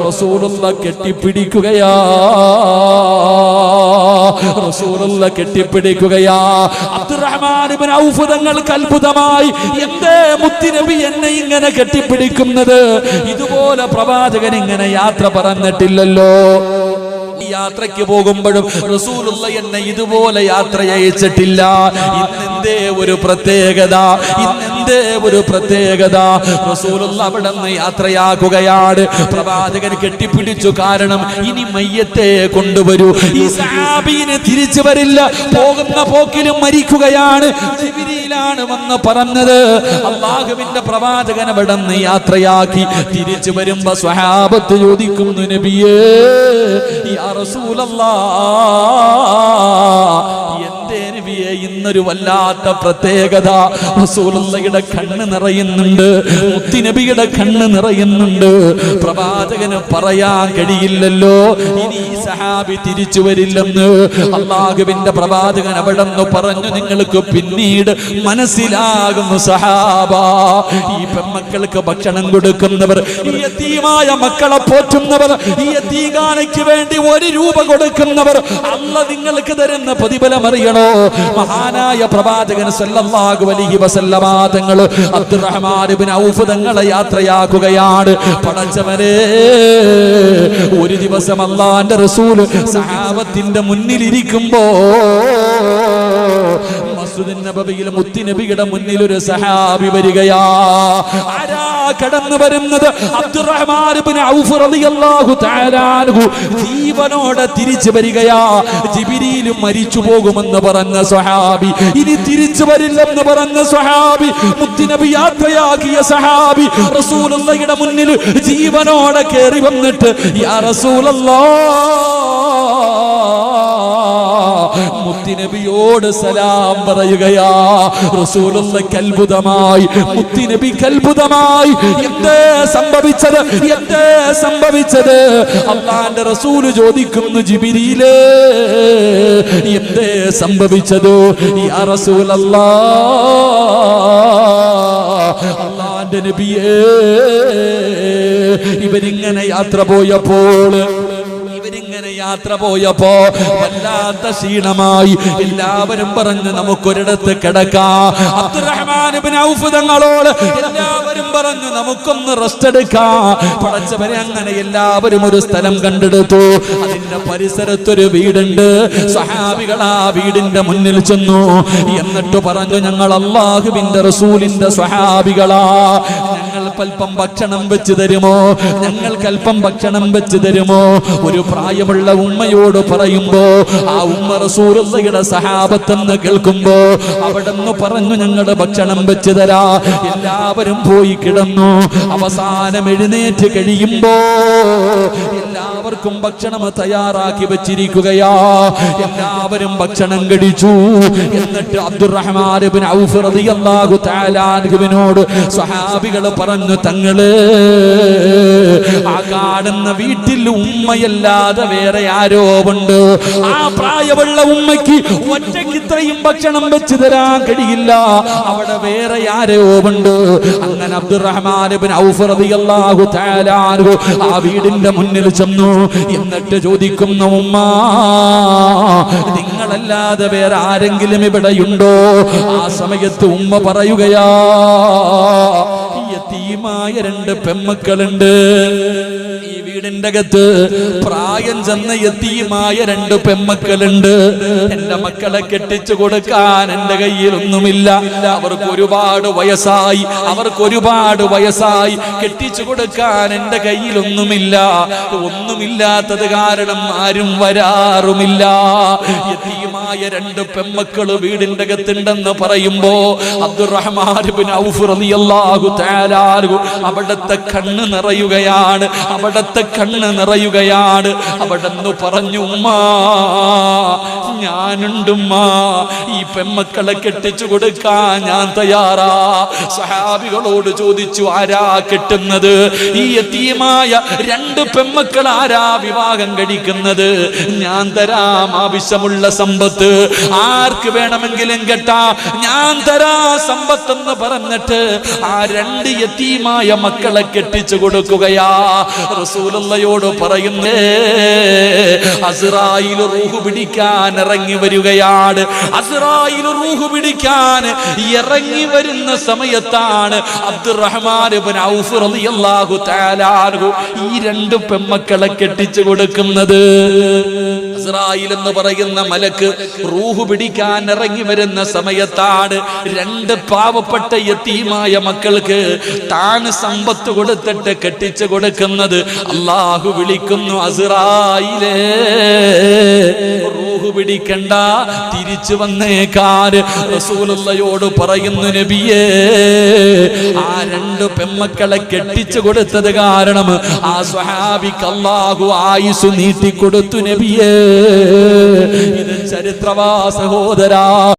റസൂലുള്ളാഹി കെട്ടിപ്പിടിക്കുകയാ. അബ്ദുറഹ്മാൻ ഇബ്നു ഔഫ് തങ്ങൾക്ക് അത്ഭുതമായി. എന്തേ മുത്തുനബി എന്നെ ഇങ്ങനെ കെട്ടിപ്പിടിക്കുന്നത്? ഇതുപോലെ പ്രവാചകൻ ഇങ്ങനെ യാത്ര പറഞ്ഞിട്ടില്ലല്ലോ. യാത്രയ്ക്ക് പോകുമ്പോഴും റസൂലുള്ളാഹി എന്നെ ഇതുപോലെ യാത്ര അയച്ചിട്ടില്ല. ഇന്നെന്തേ ഒരു പ്രത്യേകത? റസൂലുള്ളാഹി അവിടുന്ന് യാത്രയാക്കുകയാണ്. പ്രവാചകൻ കെട്ടിപ്പിടിച്ചു. കാരണം ഇനി മയ്യത്തെ കൊണ്ടുവരൂ, ഈ സഹാബിനെ തിരിച്ചു വരില്ല, പോകുന്ന പോക്കിലും മരിക്കുകയാണ്. ജിബ്രീലാണ് വന്ന് പറഞ്ഞത്. അല്ലാഹുവിന്റെ പ്രവാചകൻ അവിടുന്ന് യാത്രയാക്കി തിരിച്ചു വരുമ്പോ സ്വഹാബത്ത് ചോദിക്കുന്നു, നബിയേ യാ റസൂലല്ലാഹ്, എന്തേ നബിയേ ഇന്നൊരു വല്ലാത്ത പ്രത്യേകത? റസൂലുള്ളാഹിയുടെ കണ്ണ് നിറയുന്നുണ്ട്, മുത്തുനബിയുടെ കണ്ണ് നിറയുന്നുണ്ട്. പ്രവാചകന് പറയാൻ കഴിയില്ലല്ലോ ഇനി ഈ സഹാബി തിരിച്ചു വരില്ലെന്ന്. അല്ലാഹുവിന്റെ പ്രവാചകൻ അവിടെന്ന് പറഞ്ഞു, നിങ്ങൾക്ക് പിന്നീട് മനസ്സിലാകുന്നു സഹാബ, ഈ പെൺമക്കൾക്ക് ഭക്ഷണം കൊടുക്കുന്നവർ, ഈ യതീമായ മക്കളെ പോറ്റുന്നവർ, ഈ യതീഖാനയ്ക്ക് വേണ്ടി 1 രൂപ കൊടുക്കുന്നവർ, അല്ലാഹ് നിങ്ങൾക്ക് തരുന്ന പ്രതിഫലം അറിയണോ? മഹാനായ പ്രവാചകൻ സല്ലല്ലാഹു അലൈഹി വസല്ലമ തങ്ങൾ അബ്ദുറഹ്മാൻ ഇബ്നു ഔഫ് തങ്ങളെ യാത്രയാക്കുകയാണ്. പടച്ചവനെ, ഒരു ദിവസം അല്ലാഹുവിന്റെ റസൂൽ സഹാബത്തിന്റെ മുന്നിലിരിക്കുമ്പോ മസ്ജിദുൻ നബവിയിൽ മുത്തുനബിയുടെ മുന്നിൽ ഒരു സഹാബി വരികയാ. ആരാ കടന്നു വരുന്നത്? അബ്ദുറഹ്മാൻ ഇബ്നു ഔഫ് റളിയല്ലാഹു തആല അൻഹു ജീവനോടെ തിരിച്ചു വരികയാ. ജിബ്രീൽ മരിച്ചു പോകുമെന്ന് പറഞ്ഞ സ്വഹാബി, ഇനി തിരിച്ചു വരില്ലെന്ന് പറഞ്ഞ സ്വഹാബി, മുത്തുനബി യാത്രയാക്കിയ സഹാബി റസൂലുള്ളാഹിയുടെ മുന്നിൽ ജീവനോടെ കയറി വന്നിട്ട്, യാ റസൂലല്ലാഹ്, മുത്തുനബിയോട് സലാം പറയുകയാ. റസൂലുള്ളാഹിക്ക് അത്ഭുതമായി, മുത്തുനബിക്ക് അത്ഭുതമായി. എന്തേ സംഭവിച്ചത്? അല്ലാഹുവിന്റെ റസൂൽ ചോദിക്കുന്നു, ജിബ്രീലേ എന്തേ സംഭവിച്ചത്? യാ റസൂലല്ലാഹ്, അല്ലാഹുവിന്റെ നബിയേ, ഇവരിങ്ങനെ യാത്ര പോയപ്പോ വല്ലാത്ത ക്ഷീണമായി. എല്ലാവരും പറഞ്ഞു, നമുക്കൊരിടത്ത് കിടക്കാം. അബ്ദുറഹ്മാൻ ഇബ്നു ഔഫ് തങ്ങളോട് എല്ലാവരും പറഞ്ഞു, നമുക്കൊന്ന് റെസ്റ്റ് എടുക്കാം. പടച്ചവനെ, അങ്ങനെ എല്ലാവരും ഒരു സ്ഥലം കണ്ടെടുത്തു. അതിന്റെ പരിസരത്തൊരു വീടുണ്ട്. സഹാബികൾ ആ വീടിന്റെ മുന്നിൽ ചെന്നു. എന്നിട്ട് പറഞ്ഞു, ഞങ്ങൾ അല്ലാഹുവിന്റെ റസൂലിന്റെ സ്വഹാബികളാ, ഞങ്ങൾക്കൽപ്പം ഭക്ഷണം വെച്ച് തരുമോ? ഒരു പ്രായമുള്ള ഉമ്മയോട് പറയുമ്പോ ആ ഉമ്മ റസൂലുള്ളാഹിയുടെ സഹാബത്തെന്ന് കേൾക്കുമ്പോ അവിടെന്ന് പറഞ്ഞു, ഞങ്ങളുടെ ഭക്ഷണം വെച്ച് തരാ. എല്ലാവരും പോയി കിടന്നു. അവസാനം എഴുന്നേറ്റ് കഴിയുമ്പോ എല്ലാവരും എല്ലാവർക്കും ഭക്ഷണം തയ്യാറാക്കി വെച്ചിരിക്കുകയാ. എല്ലാവരും ഭക്ഷണം കഴിച്ചു. എന്നിട്ട് അബ്ദുറഹ്മാൻ ഇബ്നു ഔഫ് റളിയല്ലാഹു തആല അൻഹുവിനോട് സ്വഹാബികൾ പറഞ്ഞു, തങ്ങള് ആ കാണുന്ന വീട്ടിൽ ഉമ്മയല്ലാതെ വേറെ ആരോ ഉണ്ട്. ആ പ്രായമുള്ള ഉമ്മയ്ക്ക് ഒറ്റയ്ക്ക് ഇത്രയും ഭക്ഷണം വെച്ച് തരാൻ കഴിയില്ല. അവിടെ വേറെ ആരോ ഉണ്ട്. അങ്ങനെ അബ്ദുറഹ്മാൻ ഇബ്നു ഔഫ് റളിയല്ലാഹു തആല അൻഹു ആ വീടിന്റെ മുന്നിൽ ചെന്നു. എന്നിട്ട് ചോദിക്കുന്നു, ഉമ്മ, നിങ്ങളല്ലാതെ വേറെ ആരെങ്കിലും ഇവിടെയുണ്ടോ? ആ സമയത്ത് ഉമ്മ പറയുകയാ, യതീമായ 2 പെൺമക്കളുണ്ട്. ഈ വീടിന്റെ അകത്ത് പ്രായം ചെന്ന യതീമായ 2 പെൺമക്കളുണ്ട്. എന്റെ മക്കളെ കെട്ടിച്ചു കൊടുക്കാൻ എന്റെ കയ്യിലൊന്നുമില്ല. അവർക്ക് ഒരുപാട് വയസ്സായി. കെട്ടിച്ചു കൊടുക്കാൻ എന്റെ കയ്യിലൊന്നുമില്ല. ഒന്നുമില്ലാത്തത് കാരണം ആരും വരാറുമില്ല. യതീമായ 2 പെൺമക്കള് വീടിന്റെ അകത്തുണ്ടെന്ന് പറയുമ്പോ അബ്ദുറഹ്മാൻ ഇബ്നു ഔഫ് റളിയല്ലാഹു തആല അവിടത്തെ കണ്ണ് നിറയുകയാണ്. അവിടെന്ന് പറഞ്ഞു, ഉമ്മ, ഞാനുണ്ടുമ്മ, ഈ പെൺമക്കളെ കെട്ടിച്ചു കൊടുക്കാൻ ഞാൻ തയ്യാറാ. സഹാബികളോട് ചോദിച്ചു, ആരാ കെട്ടുന്നത്? ഈ യതീമായ 2 പെൺമക്കൾ ആരാ വിവാഹം കഴിക്കുന്നത്? ഞാൻ തരാം ആവശ്യമുള്ള സമ്പത്ത്, ആർക്ക് വേണമെങ്കിലും കെട്ടാ, ഞാൻ തരാ സമ്പത്തെന്ന് പറഞ്ഞിട്ട് ആ 2 യതീമായ മക്കളെ കെട്ടിച്ചു കൊടുക്കുകയാ. റസൂലുള്ളാഹിയോട് പറയുന്നേ, അസ്റായിൽ റൂഹ് പിടിക്കാൻ ഇറങ്ങി വരികയാണ്. അസ്റായിൽ റൂഹ് പിടിക്കാൻ ഇറങ്ങി വരുന്ന സമയത്താണ് അബ്ദുറഹ്മാൻ ഇബ്നു ഔഫ് റളിയല്ലാഹു തആല അൻഹു ഈ 2 പെൺമക്കളെ കെട്ടിച്ചു കൊടുക്കുന്നത്. അസ്റായിൽ എന്ന് പറയുന്ന മലക്ക് റൂഹ് പിടിക്കാൻ ഇറങ്ങി വരുന്ന സമയത്താണ് 2 പാവപ്പെട്ട യതീമായ മക്കൾക്ക് താൻ സമ്പത്ത് കൊടുത്തിട്ട് കെട്ടിച്ചു കൊടുക്കുന്നത്. അല്ലാഹു വിളിക്കുന്നു, അസ്റായിലേ, റൂഹ് പിടിക്കണ്ട, തിരിച്ചു വന്നേക്കാൻ. റസൂലുള്ളാഹിയോട് പറയുന്നു, നബിയേ, ആ 2 പെൺമക്കളെ കെട്ടിച്ചു കൊടുത്തത് കാരണം ആ സ്വഹാബിക്ക് അല്ലാഹു ആയുസ് നീട്ടിക്കൊടുത്തു നബിയേ. ഇത് ചരിത്രവാ സഹോദരാ.